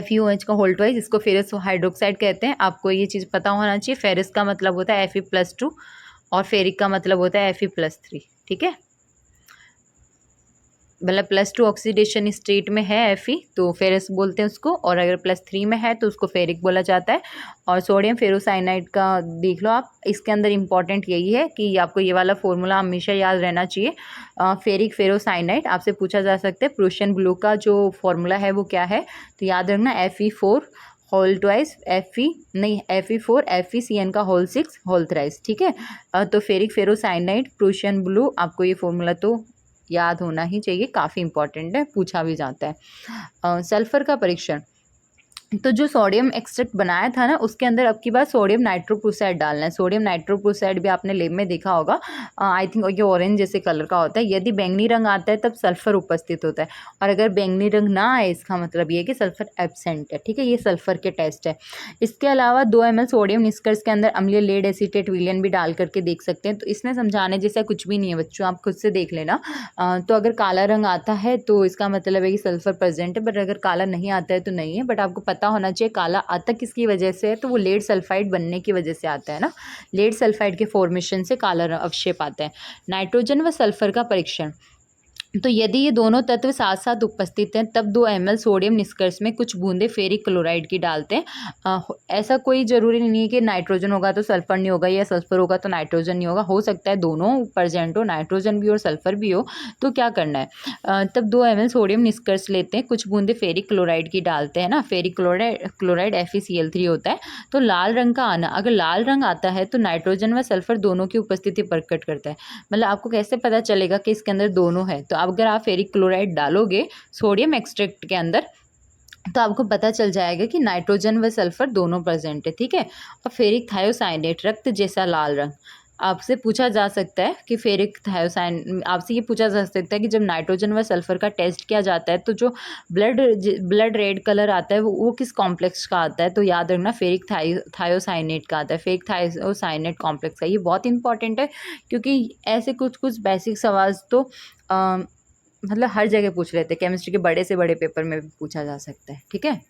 Speaker 1: FeOH का होल्ड वाइज, इसको फेरस हाइड्रोक्साइड कहते हैं। आपको ये चीज़ पता होना चाहिए। फेरस का मतलब होता है Fe+2 और फेरिक का मतलब होता है Fe+3, ठीक है। मतलब +2 ऑक्सीडेशन स्टेट में है Fe तो फेरस बोलते हैं उसको, और अगर +3 में है तो उसको फेरिक बोला जाता है। और सोडियम फेरोसाइनाइड का देख लो आप, इसके अंदर इंपॉर्टेंट यही है कि आपको ये वाला फॉर्मूला हमेशा याद रहना चाहिए। फेरिक फेरोसाइनाइड आपसे पूछा जा सकता है, प्रूशियन ब्लू का जो फॉर्मूला है वो क्या है, तो याद रखना Fe4 whole twice Fe4 FeCN का होल 6 होल थ्राइस, ठीक है। तो फेरिक फेरोसाइनाइड प्रूशियन ब्लू, आपको ये फॉर्मूला तो याद होना ही चाहिए, काफ़ी इंपॉर्टेंट है, पूछा भी जाता है। सल्फर का परीक्षण, तो जो सोडियम एक्सट्रैक्ट बनाया था ना उसके अंदर अब की बार सोडियम नाइट्रोक्लोराइड डालना है। सोडियम नाइट्रोक्लोराइड भी आपने लैब में देखा होगा, आई थिंक ये ऑरेंज जैसे कलर का होता है। यदि बैंगनी रंग आता है तब सल्फर उपस्थित होता है, और अगर बैंगनी रंग ना आए इसका मतलब ये है कि सल्फर एब्सेंट है, ठीक है। ये सल्फर के टेस्ट है। इसके अलावा 2 ml सोडियम निष्कर्ष के अंदर अम्लीय लेड एसीटेट विलयन भी डाल करके देख सकते हैं। तो इसमें समझाने जैसा कुछ भी नहीं है बच्चों, आप खुद से देख लेना। तो अगर काला रंग आता है तो इसका मतलब है कि सल्फर प्रेजेंट है, बट अगर काला नहीं आता है तो नहीं है। बट आपको पता होना चाहिए काला आता किसकी वजह से है, तो वो लेड सल्फाइड बनने की वजह से आता है ना। लेड सल्फाइड के फॉर्मेशन से काला अवक्षेप आता है। नाइट्रोजन व सल्फर का परीक्षण, तो यदि ये दोनों तत्व साथ साथ उपस्थित हैं तब 2 ml सोडियम निष्कर्ष में कुछ बूंदे फेरिक क्लोराइड की डालते हैं। ऐसा कोई ज़रूरी नहीं है कि नाइट्रोजन होगा तो सल्फर नहीं होगा, या सल्फर होगा तो नाइट्रोजन नहीं होगा, हो सकता है दोनों प्रेजेंट हो, नाइट्रोजन भी और सल्फर भी हो। तो क्या करना है, तब 2 ml सोडियम निष्कर्ष लेते हैं, कुछ बूंदे फेरिक क्लोराइड की डालते हैं ना। फेरिक क्लोराइड FeCl3 होता है। तो लाल रंग का आना, अगर लाल रंग आता है तो नाइट्रोजन व सल्फर दोनों की उपस्थिति प्रकट करता है। मतलब आपको कैसे पता चलेगा कि इसके अंदर दोनों है, तो अगर आप फेरिक क्लोराइड डालोगे सोडियम एक्सट्रैक्ट के अंदर तो आपको पता चल जाएगा कि नाइट्रोजन व सल्फर दोनों प्रेजेंट है, ठीक है। और फेरिक थायोसाइनेट, रक्त जैसा लाल रंग, आपसे पूछा जा सकता है कि फेरिक थायोसाइन, आपसे ये पूछा जा सकता है कि जब नाइट्रोजन व सल्फर का टेस्ट किया जाता है तो जो ब्लड रेड कलर आता है वो किस कॉम्प्लेक्स का आता है, तो याद रखना फेरिक थायोसाइनेट का आता है, फेरिक थायोसाइनेट कॉम्प्लेक्स का। ये बहुत इंपॉर्टेंट है क्योंकि ऐसे कुछ कुछ बेसिक सवाल तो मतलब हर जगह पूछ लेते हैं, केमिस्ट्री के बड़े से बड़े पेपर में भी पूछा जा सकता है, ठीक है।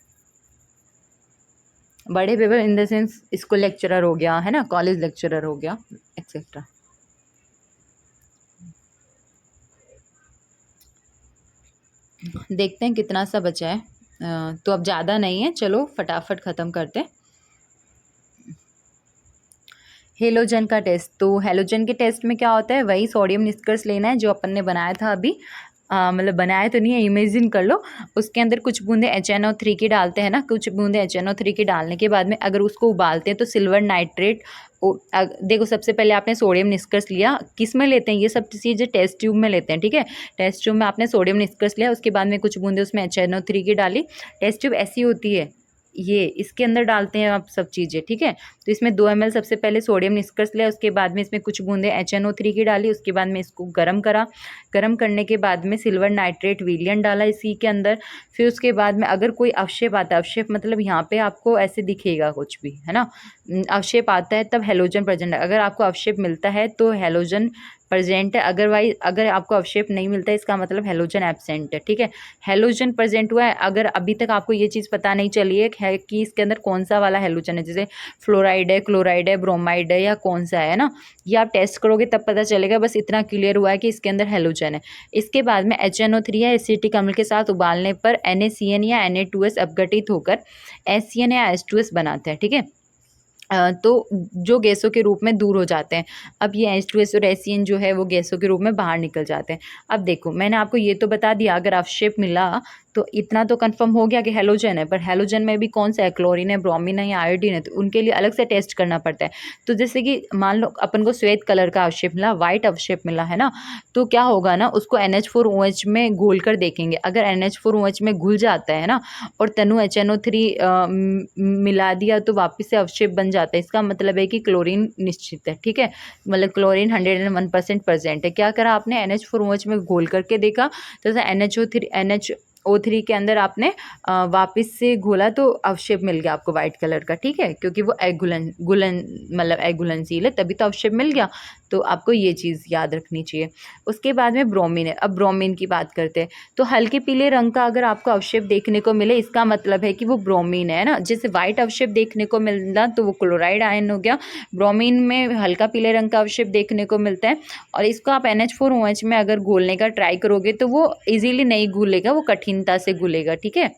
Speaker 1: बड़े paper in the sense school lecturer हो गया, है ना, कॉलेज लेक्चरर हो गया, एक्सेट्रा। देखते हैं कितना सा बचा है, तो अब ज़्यादा नहीं है, चलो फटाफट ख़त्म करते हैं। हेलोजन का टेस्ट, तो हेलोजन के टेस्ट में क्या होता है, वही सोडियम निष्कर्ष लेना है जो अपन ने बनाया था अभी, मतलब बनाया तो नहीं है, इमेजिन कर लो। उसके अंदर कुछ बूंदे HNO3 की डालते हैं ना, कुछ बूंदे HNO3 की डालने के बाद में अगर उसको उबालते हैं तो सिल्वर नाइट्रेट, देखो सबसे पहले आपने सोडियम निष्कर्ष लिया, किस में लेते हैं ये सब चीज़ें, टेस्ट ट्यूब में लेते हैं, ठीक है। टेस्ट ट्यूब में आपने सोडियम निष्कर्ष लिया, उसके बाद में कुछ बूंदे उसमें HNO3 की डाली। टेस्ट ट्यूब ऐसी होती है, ये इसके अंदर डालते हैं आप सब चीज़ें, ठीक है। तो इसमें 2 ml सबसे पहले सोडियम निष्कर्ष लिया, उसके बाद में इसमें कुछ बूंदे HNO3 की डाली, उसके बाद में इसको गर्म करा, गर्म करने के बाद में सिल्वर नाइट्रेट विलियन डाला इसी के अंदर। फिर उसके बाद में अगर कोई अवक्षेप आता है, अवक्षेप मतलब यहाँ पे आपको ऐसे दिखेगा कुछ भी, है ना, अवक्षेप आता है तब हेलोजन प्रेजेंट है। अगर आपको अवक्षेप मिलता है तो हेलोजन प्रेजेंट है, अगर आपको अवक्षेप नहीं मिलता है इसका मतलब हेलोजन एब्सेंट है, ठीक है। हेलोजन प्रेजेंट हुआ है, अगर अभी तक आपको ये चीज़ पता नहीं चली है कि इसके अंदर कौन सा वाला हेलोजन है, जैसे फ्लोराइड है, क्लोराइड है, ब्रोमाइड है, या कौन सा है ना, ये आप टेस्ट करोगे तब पता चलेगा। बस इतना क्लियर हुआ है कि इसके अंदर हेलोजन है। इसके बाद में HNO3 या एसिटिक अम्ल के साथ उबालने पर NaCN या Na2S अपघटित होकर HCN या H2S बनाते हैं, ठीक है। तो जो गैसों के रूप में दूर हो जाते हैं। अब ये H2S और HCN जो है वो गैसों के रूप में बाहर निकल जाते हैं। अब देखो, मैंने आपको ये तो बता दिया, अगर अवक्षेप मिला तो इतना तो कंफर्म हो गया कि हेलोजन है, पर हेलोजन में भी कौन सा है, क्लोरीन है, ब्रोमीन है या आयोडीन है, तो उनके लिए अलग से टेस्ट करना पड़ता है। तो जैसे कि मान लो अपन को श्वेत कलर का अवक्षेप मिला, वाइट अवक्षेप मिला है ना, तो क्या होगा ना, उसको NH4OH में घोल कर देखेंगे। अगर NH4OH में घुल जाता है ना और तनु HNO3 मिला दिया तो वापस से अवक्षेप बन जाता है। इसका मतलब है कि क्लोरीन निश्चित है, ठीक है, मतलब क्लोरीन 101% प्रेजेंट है। क्या करा आपने, NH4OH में घोल करके देखा, तो NHO3 के अंदर आपने वापस से घोला तो अवक्षेप मिल गया आपको वाइट कलर का, ठीक है, क्योंकि वो घुलनशील है, तभी तो अवक्षेप मिल गया। तो आपको ये चीज़ याद रखनी चाहिए। उसके बाद में ब्रोमीन है। अब ब्रोमीन की बात करते हैं, तो हल्के पीले रंग का अगर आपको अवक्षेप देखने को मिले, इसका मतलब है कि वो ब्रोमीन है ना। जैसे वाइट अवक्षेप देखने को मिलना तो वो क्लोराइड आयन हो गया। ब्रोमीन में हल्का पीले रंग का अवक्षेप देखने को मिलता है, और इसको आप NH4OH में अगर घोलने का ट्राई करोगे तो वो इजीली नहीं घुलेगा, वो कठिनता से घुलेगा, ठीक है,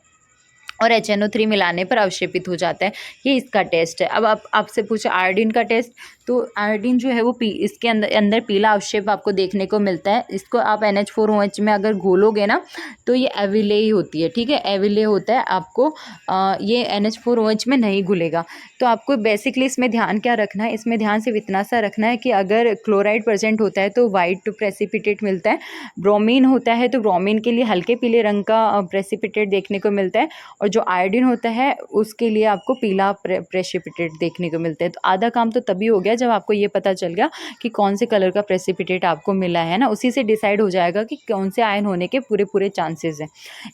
Speaker 1: और HNO3 मिलाने पर अवक्षेपित हो जाता है। ये इसका टेस्ट है। अब आप आपसे पूछा आयोडीन का टेस्ट, तो आयोडीन जो है वो इसके अंदर पीला अवक्षेप आपको देखने को मिलता है। इसको आप NH4OH में अगर घोलोगे ना तो ये एविले ही होती है, ठीक है, एविले होता है। आपको ये NH4OH में नहीं घुलेगा। तो आपको बेसिकली इसमें ध्यान क्या रखना है, इसमें ध्यान सिर्फ इतना सा रखना है कि अगर क्लोराइड प्रेजेंट होता है तो वाइट प्रेसिपिटेट मिलता है, ब्रोमीन होता है तो ब्रोमीन के लिए हल्के पीले रंग का प्रेसिपिटेट देखने को मिलता है, और जो आयोडीन होता है उसके लिए आपको पीला प्रेसिपिटेट देखने को मिलता है। तो आधा काम तो तभी हो गया जब आपको ये पता चल गया कि कौन से कलर का प्रेसिपिटेट आपको मिला है ना, उसी से डिसाइड हो जाएगा कि कौन से आयन होने के पूरे चांसेस हैं।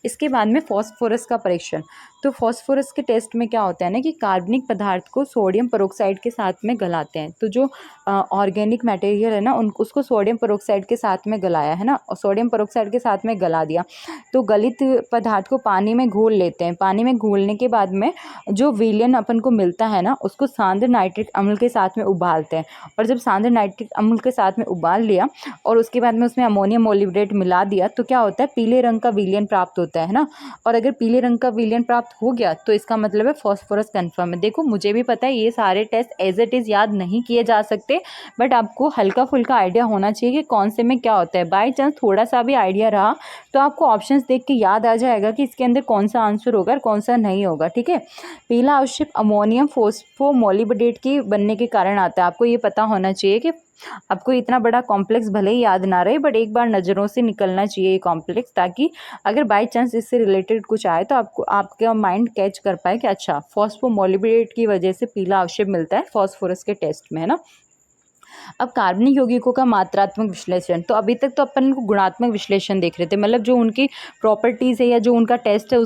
Speaker 1: इसके बाद में फॉस्फोरस का परीक्षण। तो फॉस्फोरस के टेस्ट में क्या होता है ना कि कार्बनिक पदार्थ को सोडियम पेरोक्साइड के साथ में गलाते हैं। तो जो ऑर्गेनिक मटेरियल है ना उसको सोडियम पेरोक्साइड के साथ में गलाया है ना, और सोडियम पेरोक्साइड के साथ में गला दिया, तो गलित पदार्थ को पानी में घोल लेते हैं। पानी में घोलने के बाद में जो विलयन अपन को मिलता है ना उसको सांद्र नाइट्रिक अम्ल के साथ में उबालते हैं, और जब सांद्र नाइट्रिक अम्ल के साथ में उबाल लिया और उसके बाद में उसमें अमोनियम मोलिब्डेट मिला दिया, तो क्या होता है, पीले रंग का विलयन प्राप्त होता है ना। और अगर पीले रंग का विलयन प्राप्त हो गया तो इसका मतलब है फॉस्फोरस कन्फर्म है। देखो, मुझे भी पता है ये सारे टेस्ट एज इट इज़ याद नहीं किए जा सकते, बट आपको हल्का फुल्का आइडिया होना चाहिए कि कौन से में क्या होता है। बाई चांस थोड़ा सा भी आइडिया रहा तो आपको ऑप्शंस देख के याद आ जाएगा कि इसके अंदर कौन सा आंसर होगा और कौन सा नहीं होगा, ठीक है। पीला अवक्षेप अमोनियम फोस्फोमोलिब्डेट के बनने के कारण आता है। आपको ये पता होना चाहिए कि आपको इतना बड़ा कॉम्प्लेक्स भले ही याद ना रहे, बट एक बार नज़रों से निकलना चाहिए ये कॉम्प्लेक्स, ताकि अगर बाई चांस इससे रिलेटेड कुछ आए तो आपको आपका माइंड कैच कर पाए कि अच्छा फॉस्फोमोलिब्डेट की वजह से पीला अवक्षेप मिलता है फॉस्फोरस के टेस्ट में, है ना। अब कार्बनिक यौगिकों का मात्रात्मक विश्लेषण। तो अभी तक तो अपन को गुणात्मक विश्लेषण देख रहे थे, मतलब जो उनकी प्रॉपर्टीज़ है या जो उनका टेस्ट है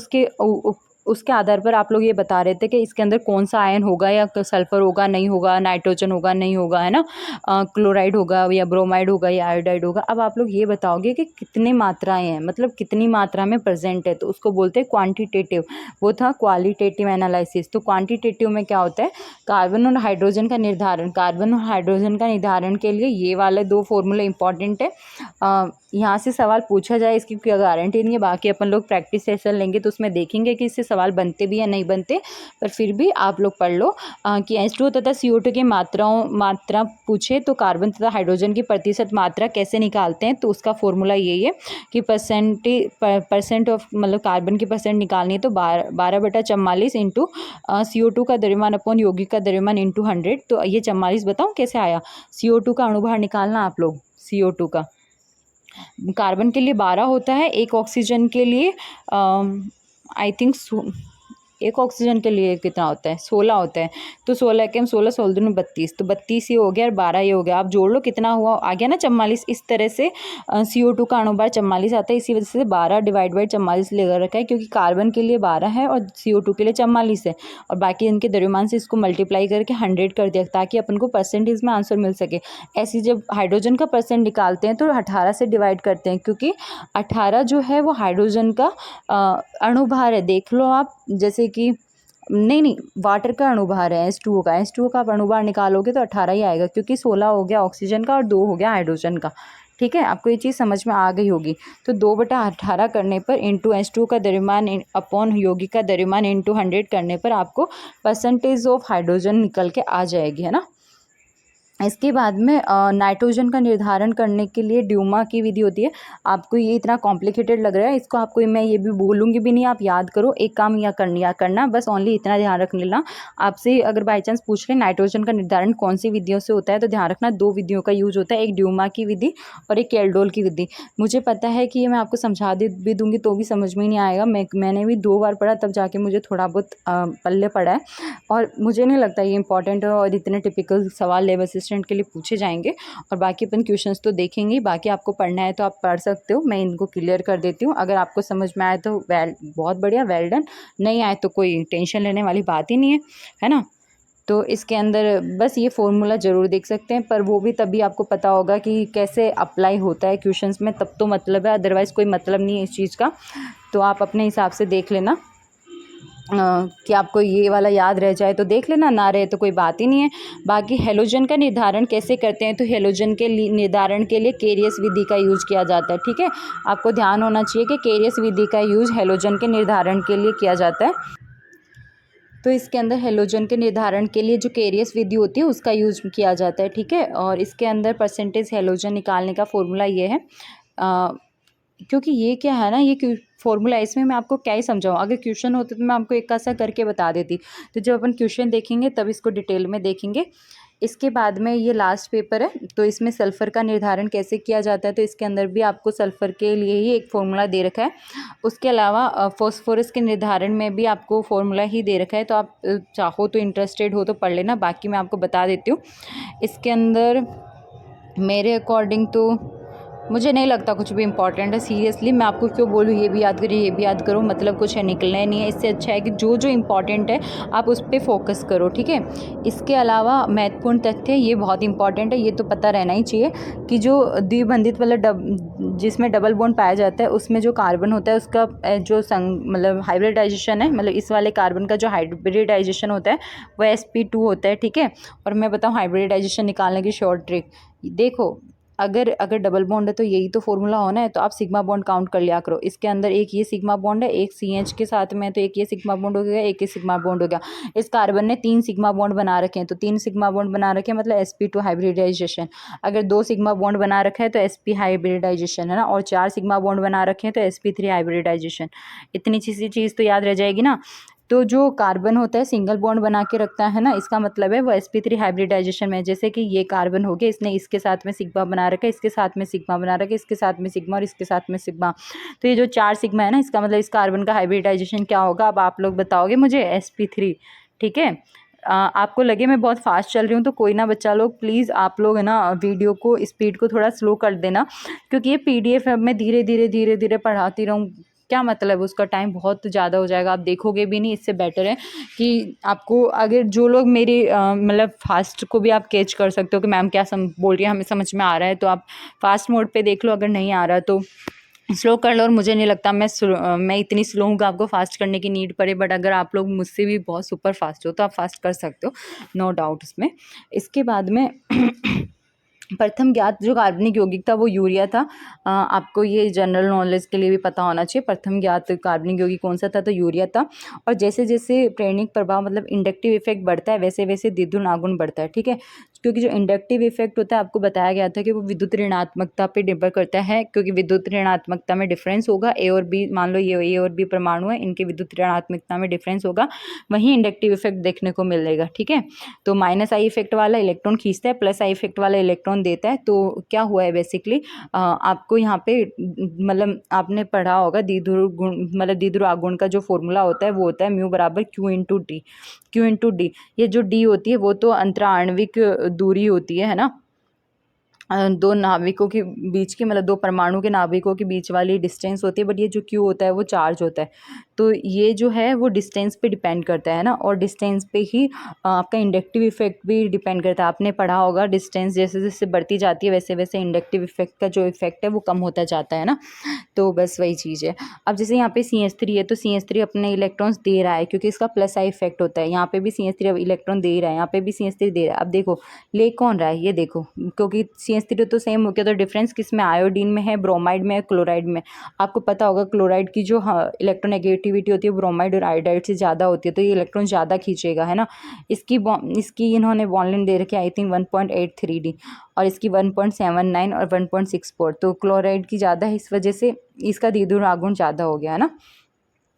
Speaker 1: उसके आधार पर आप लोग ये बता रहे थे कि इसके अंदर कौन सा आयन होगा, या सल्फर होगा नहीं होगा, नाइट्रोजन होगा नहीं होगा, है ना, क्लोराइड होगा या ब्रोमाइड होगा या आयोडाइड होगा। अब आप लोग ये बताओगे कि कितनी मात्राएं हैं, मतलब कितनी मात्रा में प्रेजेंट है, तो उसको बोलते हैं क्वांटिटेटिव। वो था क्वालिटेटिव एनालिसिस। तो क्वांटिटेटिव में क्या होता है, कार्बन और हाइड्रोजन का निर्धारण के लिए ये वाले दो फॉर्मूले इंपॉर्टेंट है। यहाँ से सवाल पूछा जाए इसकी कोई गारंटी नहीं है, बाकी अपन लोग प्रैक्टिस सेशन लेंगे तो उसमें देखेंगे कि इससे सवाल बनते भी या नहीं बनते, पर फिर भी आप लोग पढ़ लो कि H2O तथा CO2 की मात्रा पूछे तो कार्बन तथा हाइड्रोजन की प्रतिशत मात्रा कैसे निकालते हैं, तो उसका फॉर्मूला यही है कि परसेंट ऑफ, मतलब कार्बन की परसेंट निकालनी है तो 12/44 इंटू CO2 का द्रव्यमान अपॉन यौगिक का द्रव्यमान इंटू 100। तो ये 44 बताऊँ कैसे आया, CO2 का अणुभार निकालना आप लोग। CO2 का कार्बन के लिए 12 होता है, एक ऑक्सीजन के लिए आई थिंक एक ऑक्सीजन के लिए कितना होता है 16 होता है। तो 16 के हम 16 16 दूनी 32, तो 32 ये हो गया और 12 ये हो गया। आप जोड़ लो कितना हुआ, आ गया ना 44। इस तरह से CO2 का अणुभार 44 आता है। इसी वजह से 12 डिवाइड बाई 44 लेकर रखा है, क्योंकि कार्बन के लिए 12 है और CO2 के लिए 44 है, और बाकी इनके द्रव्यमान से इसको मल्टीप्लाई करके 100 कर दिया ताकि अपन को परसेंटेज में आंसर मिल सके। ऐसे जब हाइड्रोजन का परसेंट निकालते हैं तो 18 से डिवाइड करते हैं, क्योंकि 18 जो है वो हाइड्रोजन का अणुभार है। देख लो आप, जैसे कि नहीं वाटर का अणुभार है H2O का। H2O का आप अणुभार निकालोगे तो 18 ही आएगा, क्योंकि 16 हो गया ऑक्सीजन का और 2 हो गया हाइड्रोजन का। ठीक है, आपको ये चीज़ समझ में आ गई होगी। तो 2/18 करने पर इंटू H2O का द्रव्यमान अपॉन यौगिक का द्रव्यमान इंटू 100 करने पर आपको परसेंटेज ऑफ हाइड्रोजन निकल के आ जाएगी, है ना। इसके बाद में नाइट्रोजन का निर्धारण करने के लिए ड्यूमा की विधि होती है। आपको ये इतना कॉम्प्लिकेटेड लग रहा है, इसको आपको मैं ये भी बोलूँगी भी नहीं, आप याद करो। एक काम या करना बस ओनली इतना ध्यान रख लेना। आपसे अगर बाई चांस पूछ ले नाइट्रोजन का निर्धारण कौन सी विधियों से होता है, तो ध्यान रखना 2 विधियों का यूज होता है, एक ड्यूमा की विधि और एक केल्डोल की विधि। मुझे पता है कि ये मैं आपको समझा भी दूंगी तो भी समझ में नहीं आएगा। मैंने भी 2 बार पढ़ा, तब जाके मुझे थोड़ा बहुत पल्ले पड़ा है, और मुझे नहीं लगता ये इंपॉर्टेंट है और इतने टिपिकल सवाल लैब असिस्टेंट के लिए पूछे जाएंगे। और बाकी अपन क्वेश्चंस तो देखेंगे, बाकी आपको पढ़ना है तो आप पढ़ सकते हो, मैं इनको क्लियर कर देती हूँ। अगर आपको समझ में आए तो बहुत बढ़िया, वेल डन। नहीं आए तो कोई टेंशन लेने वाली बात ही नहीं है ना। तो इसके अंदर बस ये फॉर्मूला ज़रूर देख सकते हैं, पर वो भी तभी आपको पता होगा कि कैसे अप्लाई होता है क्वेश्चंस में, तब तो मतलब है, अदरवाइज़ कोई मतलब नहीं है इस चीज़ का। तो आप अपने हिसाब से देख लेना कि आपको ये वाला याद रह जाए तो देख लेना, ना रहे तो कोई बात ही नहीं है। बाकी हेलोजन का निर्धारण कैसे करते हैं, तो हेलोजन के निर्धारण के लिए केरियस विधि का यूज़ किया जाता है। ठीक है, आपको ध्यान होना चाहिए कि केरियस विधि का यूज़ हेलोजन के निर्धारण के लिए किया जाता है। तो इसके अंदर हेलोजन के निर्धारण के लिए जो केरियस विधि होती है उसका यूज़ किया जाता है। ठीक है, और इसके अंदर परसेंटेज हेलोजन निकालने का फॉर्मूला ये है, क्योंकि ये क्या है ना, ये फॉर्मूला, इसमें मैं आपको क्या ही समझाऊँ। अगर क्वेश्चन होते तो मैं आपको एक ऐसा करके बता देती। तो जब अपन क्वेश्चन देखेंगे तब इसको डिटेल में देखेंगे। इसके बाद में ये लास्ट पेपर है, तो इसमें सल्फ़र का निर्धारण कैसे किया जाता है, तो इसके अंदर भी आपको सल्फ़र के लिए ही एक फॉर्मूला दे रखा है। उसके अलावा फॉस्फोरस के निर्धारण में भी आपको फॉर्मूला ही दे रखा है, तो आप चाहो तो इंटरेस्टेड हो तो पढ़ लेना, बाकी मैं आपको बता देती हूँ। इसके अंदर मेरे अकॉर्डिंग तो मुझे नहीं लगता कुछ भी इंपॉर्टेंट है, सीरियसली। मैं आपको क्यों बोलूँ ये भी याद करिए, ये भी याद करो, मतलब कुछ है निकलना ही नहीं है। इससे अच्छा है कि जो जो इम्पॉर्टेंट है आप उस पर फोकस करो। ठीक है, इसके अलावा महत्वपूर्ण तथ्य, ये बहुत इंपॉर्टेंट है, ये तो पता रहना ही चाहिए कि जो द्विबंधित मतलब जिसमें डबल बॉन्ड पाया जाता है उसमें जो कार्बन होता है उसका जो मतलब हाइब्रिडाइजेशन है, मतलब इस वाले कार्बन का जो हाइब्रिडाइजेशन होता है वो sp2 होता है। ठीक है, और मैं बताऊँ हाइब्रिडाइजेशन निकालने की शॉर्ट ट्रिक। देखो, अगर डबल बॉन्ड है तो यही तो फॉर्मूला होना है, तो आप सिग्मा बॉन्ड काउंट कर लिया करो। इसके अंदर एक ये सिग्मा बॉन्ड है, एक CH के साथ में, तो एक ये सिग्मा बॉन्ड हो गया, एक ये सिग्मा बॉन्ड हो गया। इस कार्बन ने 3 सिग्मा बॉन्ड बना रखे हैं, तो 3 सिग्मा बॉन्ड बना रखे हैं मतलब sp2 हाइब्रिडाइजेशन। अगर 2 सिग्मा बॉन्ड बना रखा है तो sp हाइब्रिडाइजेशन, है ना, और 4 सिग्मा बॉन्ड बना रखे हैं तो sp3 हाइब्रिडाइजेशन। इतनी चीज़ तो याद रह जाएगी ना। तो जो कार्बन होता है सिंगल बॉन्ड बना के रखता है ना, इसका मतलब है वो sp3 हाइब्रिडाइजेशन में। जैसे कि ये कार्बन हो गया, इसने इसके साथ में सिग्मा बना रखा है, इसके साथ में सिग्मा बना रखा है, इसके साथ में सिग्मा और इसके साथ में सिग्मा। तो ये जो 4 सिग्मा है ना, इसका मतलब इस कार्बन का हाइब्रिडाइजेशन क्या होगा, अब आप लोग बताओगे मुझे, sp3। ठीक है, आपको लगे मैं बहुत फास्ट चल रही हूँ तो कोई ना बच्चा लोग, प्लीज़ आप लोग है ना वीडियो को स्पीड को थोड़ा स्लो कर देना, क्योंकि ये PDF है, मैं धीरे धीरे पढ़ाती रहूँ, क्या मतलब उसका टाइम बहुत ज़्यादा हो जाएगा, आप देखोगे भी नहीं। इससे बेटर है कि आपको, अगर जो लोग मेरी मतलब फास्ट को भी आप कैच कर सकते हो कि मैम क्या बोल रही है, हमें समझ में आ रहा है, तो आप फास्ट मोड पे देख लो, अगर नहीं आ रहा तो स्लो कर लो। और मुझे नहीं लगता मैं इतनी स्लो हूँ कि आपको फास्ट करने की नीड पड़े, बट अगर आप लोग मुझसे भी बहुत सुपर फास्ट हो तो आप फास्ट कर सकते हो, नो डाउट उसमें। इसके बाद में प्रथम ज्ञात जो कार्बनिक यौगिक था वो यूरिया था। आपको ये जनरल नॉलेज के लिए भी पता होना चाहिए, प्रथम ज्ञात कार्बनिक यौगिक कौन सा था, तो यूरिया था। और जैसे जैसे प्रेरणिक प्रभाव मतलब इंडक्टिव इफेक्ट बढ़ता है, वैसे वैसे द्विगुण आगुण बढ़ता है। ठीक है, क्योंकि जो इंडक्टिव इफेक्ट होता है आपको बताया गया था कि वो विद्युत ऋणात्मकता पे निर्भर करता है, क्योंकि विद्युत ऋणात्मकता में डिफरेंस होगा। ए और बी, मान लो ये ए और बी परमाणु है, इनके विद्युत ऋणात्मकता में डिफरेंस होगा, वहीं इंडक्टिव इफेक्ट देखने को मिलेगा। ठीक है, तो माइनस आई इफेक्ट वाला इलेक्ट्रॉन खींचता है, प्लस आई इफेक्ट वाला इलेक्ट्रॉन देता है। तो क्या हुआ है बेसिकली, आपको यहाँ पे मतलब आपने पढ़ा होगा द्विध्रुव गुण, मतलब द्विध्रुव आघूर्ण का जो फॉर्मूला होता है वो होता है म्यू बराबर क्यू इंटू डी। ये जो डी होती है वो तो अंतराण्विक दूरी होती है ना, दो नाविकों के बीच की, मतलब दो परमाणु के नाविकों के बीच वाली डिस्टेंस होती है। बट ये जो क्यू होता है वो चार्ज होता है, तो ये जो है वो डिस्टेंस पे डिपेंड करता है ना, और डिस्टेंस पे ही आपका इंडक्टिव इफेक्ट भी डिपेंड करता है। आपने पढ़ा होगा डिस्टेंस जैसे जैसे बढ़ती जाती है वैसे वैसे इंडक्टिव इफेक्ट का जो इफेक्ट है वो कम होता जाता है ना, तो बस वही चीज़ है। अब जैसे यहाँ पे CH3 है, तो CH3 अपने इलेक्ट्रॉन्स दे रहा है क्योंकि इसका प्लस आई इफेक्ट होता है। यहाँ पे भी CH3 इलेक्ट्रॉन दे रहा है, यहाँ पे भी CH3 दे रहा है। अब देखो ले कौन रहा है, ये देखो, क्योंकि CH3 तो सेम हो गया, तो डिफरेंस किस में, आयोडीन में है, ब्रोमाइड में है, क्लोराइड में। आपको पता होगा क्लोराइड की जो इलेक्ट्रोनेगेटिविटी होती है ब्रोमाइड और आयोडाइड से ज़्यादा होती है, तो ये इलेक्ट्रॉन ज़्यादा खींचेगा, है ना। इसकी इन्होंने बॉन्ड लेंथ दे रखी है आई थिंक 1.83D, और इसकी 1.79 और 1.64, तो क्लोराइड की ज़्यादा है, इस वजह से इसका द्विध्रुव आघूर्ण ज़्यादा हो गया है ना।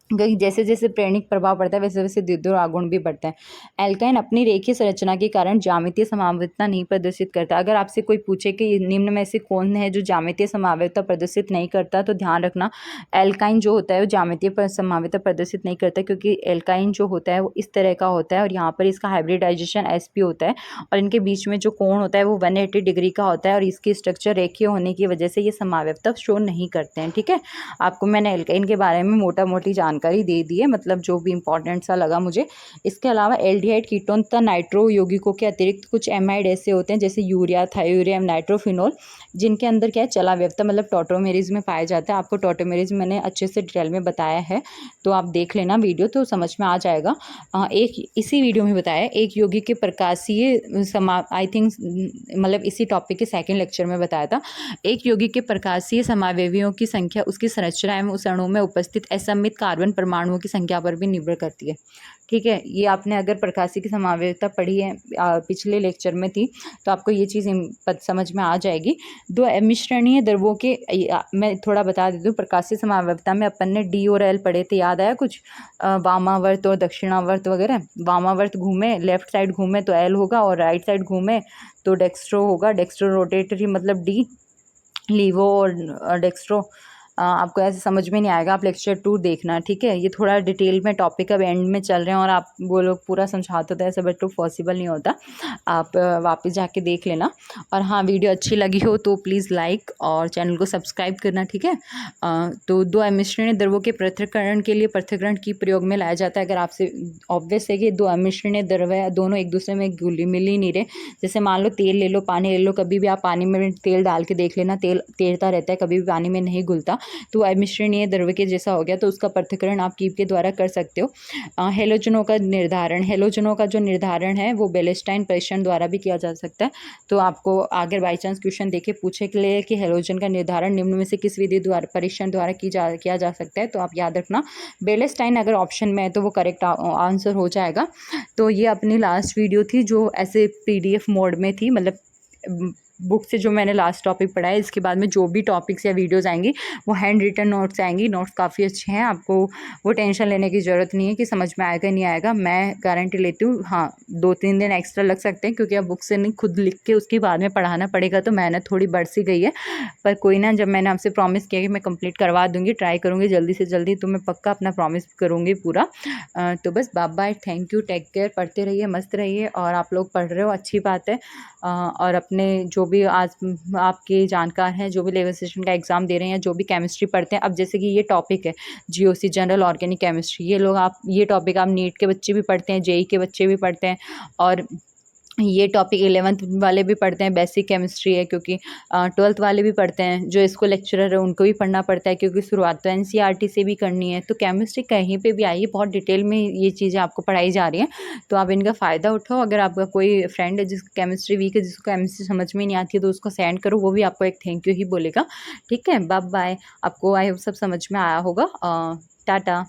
Speaker 1: क्योंकि जैसे जैसे प्रेरणिक प्रभाव पड़ता है वैसे वैसे द्विध्रुव आघूर्ण भी बढ़ता है। एल्काइन अपनी रेखीय संरचना के कारण ज्यामितीय समावयवता नहीं प्रदर्शित करता। अगर आपसे कोई पूछे कि निम्न में से कौन है जो ज्यामितीय समावयवता प्रदर्शित नहीं करता, तो ध्यान रखना एल्काइन जो होता है वो ज्यामितीय समावयवता प्रदर्शित नहीं करता, क्योंकि एल्काइन जो होता है वो इस तरह का होता है, और यहाँ पर इसका हाइब्रिडाइजेशन sp होता है, और इनके बीच में जो कोण होता है वो 180 डिग्री का होता है, और इसकी स्ट्रक्चर रेखीय होने की वजह से ये समावयवता शो नहीं करते हैं। ठीक है, आपको मैंने एल्काइन के बारे में मोटा मोटी जानकारी दे दी है, मतलब जो भी इंपॉर्टेंट सा लगा मुझे। इसके अलावा एल्डिहाइड कीटोन तथा नाइट्रो यौगिकों के अतिरिक्त कुछ एमाइड ऐसे होते हैं जैसे यूरिया, थायोरिया, नाइट्रोफिनोल, जिनके अंदर क्या है चलावयवता मतलब टॉटोमेरिज में पाया जाता है। आपको टॉटोमेरिज मैंने अच्छे से डिटेल में बताया है, तो आप देख लेना वीडियो तो समझ में आ जाएगा। एक इसी वीडियो में बताया एक यौगिक के प्रकाशीय आई थिंक मतलब इसी टॉपिक के सेकेंड लेक्चर में बताया था। एक यौगिक के प्रकाशीय समावयवियों की संख्या उसकी संरचना एवं उस अणु में उपस्थित असममित कार्बन परमाणुओं की संख्या पर भी निर्भर करती है। ठीक है, ये आपने अगर प्रकाशीय की समावयवता पढ़ी है पिछले लेक्चर में थी, तो आपको ये चीज़ समझ में आ जाएगी। दो मिश्रणीय द्रवों के मैं थोड़ा बता देती हूँ। प्रकाशीय समावयवता में अपन ने D और L पढ़े थे, याद आया कुछ, वामावर्त और दक्षिणावर्त वगैरह। वामावर्त घूमे, लेफ्ट साइड घूमे तो L होगा, और राइट साइड घूमे तो डेक्स्ट्रो होगा। डेक्स्ट्रो रोटेटरी मतलब D, लीवो और डेक्स्ट्रो। आपको ऐसे समझ में नहीं आएगा, आप लेक्चर 2 देखना। ठीक है, ये थोड़ा डिटेल में टॉपिक अब एंड में चल रहे हैं, और आप वो लोग पूरा समझाते होते हैं, ऐसा बट तो पॉसिबल नहीं होता। आप वापस जाके देख लेना। और हाँ, वीडियो अच्छी लगी हो तो प्लीज़ लाइक और चैनल को सब्सक्राइब करना। ठीक है, तो दो अमिश्रणीय द्रवों के पृथक्करण के लिए पृथक्करण की प्रयोग में लाया जाता है। अगर आपसे ऑब्वियस है कि दो अमिश्रणीय द्रव है, दोनों एक दूसरे में मिल ही नहीं रहे। जैसे मान लो तेल ले लो, पानी ले लो, कभी भी आप पानी में तेल डाल के देख लेना, तेल तैरता रहता है, कभी भी पानी में नहीं घुलता, तो अमिश्रणीय द्रव के जैसा हो गया। तो उसका पृथक्करण आप कीप के द्वारा कर सकते हो। हेलोजनों का निर्धारण, हेलोजनों का जो निर्धारण है वो बेलेस्टाइन परीक्षण द्वारा भी किया जा सकता है। तो आपको अगर बाई चांस क्वेश्चन देखे पूछे के लिए कि हेलोजन का निर्धारण निम्न में से किस विधि द्वारा परीक्षण द्वारा किया जा सकता है, तो आप याद रखना बेलेस्टाइन अगर ऑप्शन में है तो वो करेक्ट आंसर हो जाएगा। तो ये अपनी लास्ट वीडियो थी जो ऐसे PDF मोड में थी, मतलब बुक से जो मैंने लास्ट टॉपिक पढ़ा है। इसके बाद में जो भी टॉपिक्स या वीडियोस आएंगी वो हैंड रिटन नोट्स आएंगी। नोट्स काफ़ी अच्छे हैं, आपको वो टेंशन लेने की ज़रूरत नहीं है कि समझ में आएगा नहीं आएगा। मैं गारंटी लेती हूँ, हाँ 2-3 दिन एक्स्ट्रा लग सकते हैं, क्योंकि अब बुक से नहीं खुद लिख के उसके बाद में पढ़ाना पड़ेगा, तो मेहनत थोड़ी बढ़ सी गई है। पर कोई ना, जब मैंने आपसे प्रॉमिस किया कि मैं कंप्लीट करवा दूँगी, ट्राई करूँगी जल्दी से जल्दी, तो मैं पक्का अपना प्रॉमिस करूँगी पूरा। तो बस bye bye, thank you, take care, पढ़ते रहिए, मस्त रहिए। और आप लोग पढ़ रहे हो, अच्छी बात है। और अपने जो भी आज आपके जानकार हैं, जो भी लेवल सेशन का एग्ज़ाम दे रहे हैं, जो भी केमिस्ट्री पढ़ते हैं, अब जैसे कि ये टॉपिक है GOC जनरल ऑर्गेनिक केमिस्ट्री, ये टॉपिक आप नीट के बच्चे भी पढ़ते हैं, JEE के बच्चे भी पढ़ते हैं, और ये टॉपिक 11th वाले भी पढ़ते हैं, बेसिक केमिस्ट्री है, क्योंकि 12th वाले भी पढ़ते हैं, जो इसको लेक्चरर है उनको भी पढ़ना पड़ता है, क्योंकि शुरुआत तो NCERT से भी करनी है। तो केमिस्ट्री कहीं पे भी आइए, बहुत डिटेल में ये चीज़ें आपको पढ़ाई जा रही हैं, तो आप इनका फ़ायदा उठाओ। अगर आपका कोई फ्रेंड है जिसको केमिस्ट्री वीक है, जिसको केमिस्ट्री समझ में नहीं आती है, तो उसको सेंड करो, वो भी आपको एक थैंक यू ही बोलेगा। ठीक है, बाय बाय। आपको आई होप सब समझ में आया होगा। टाटा।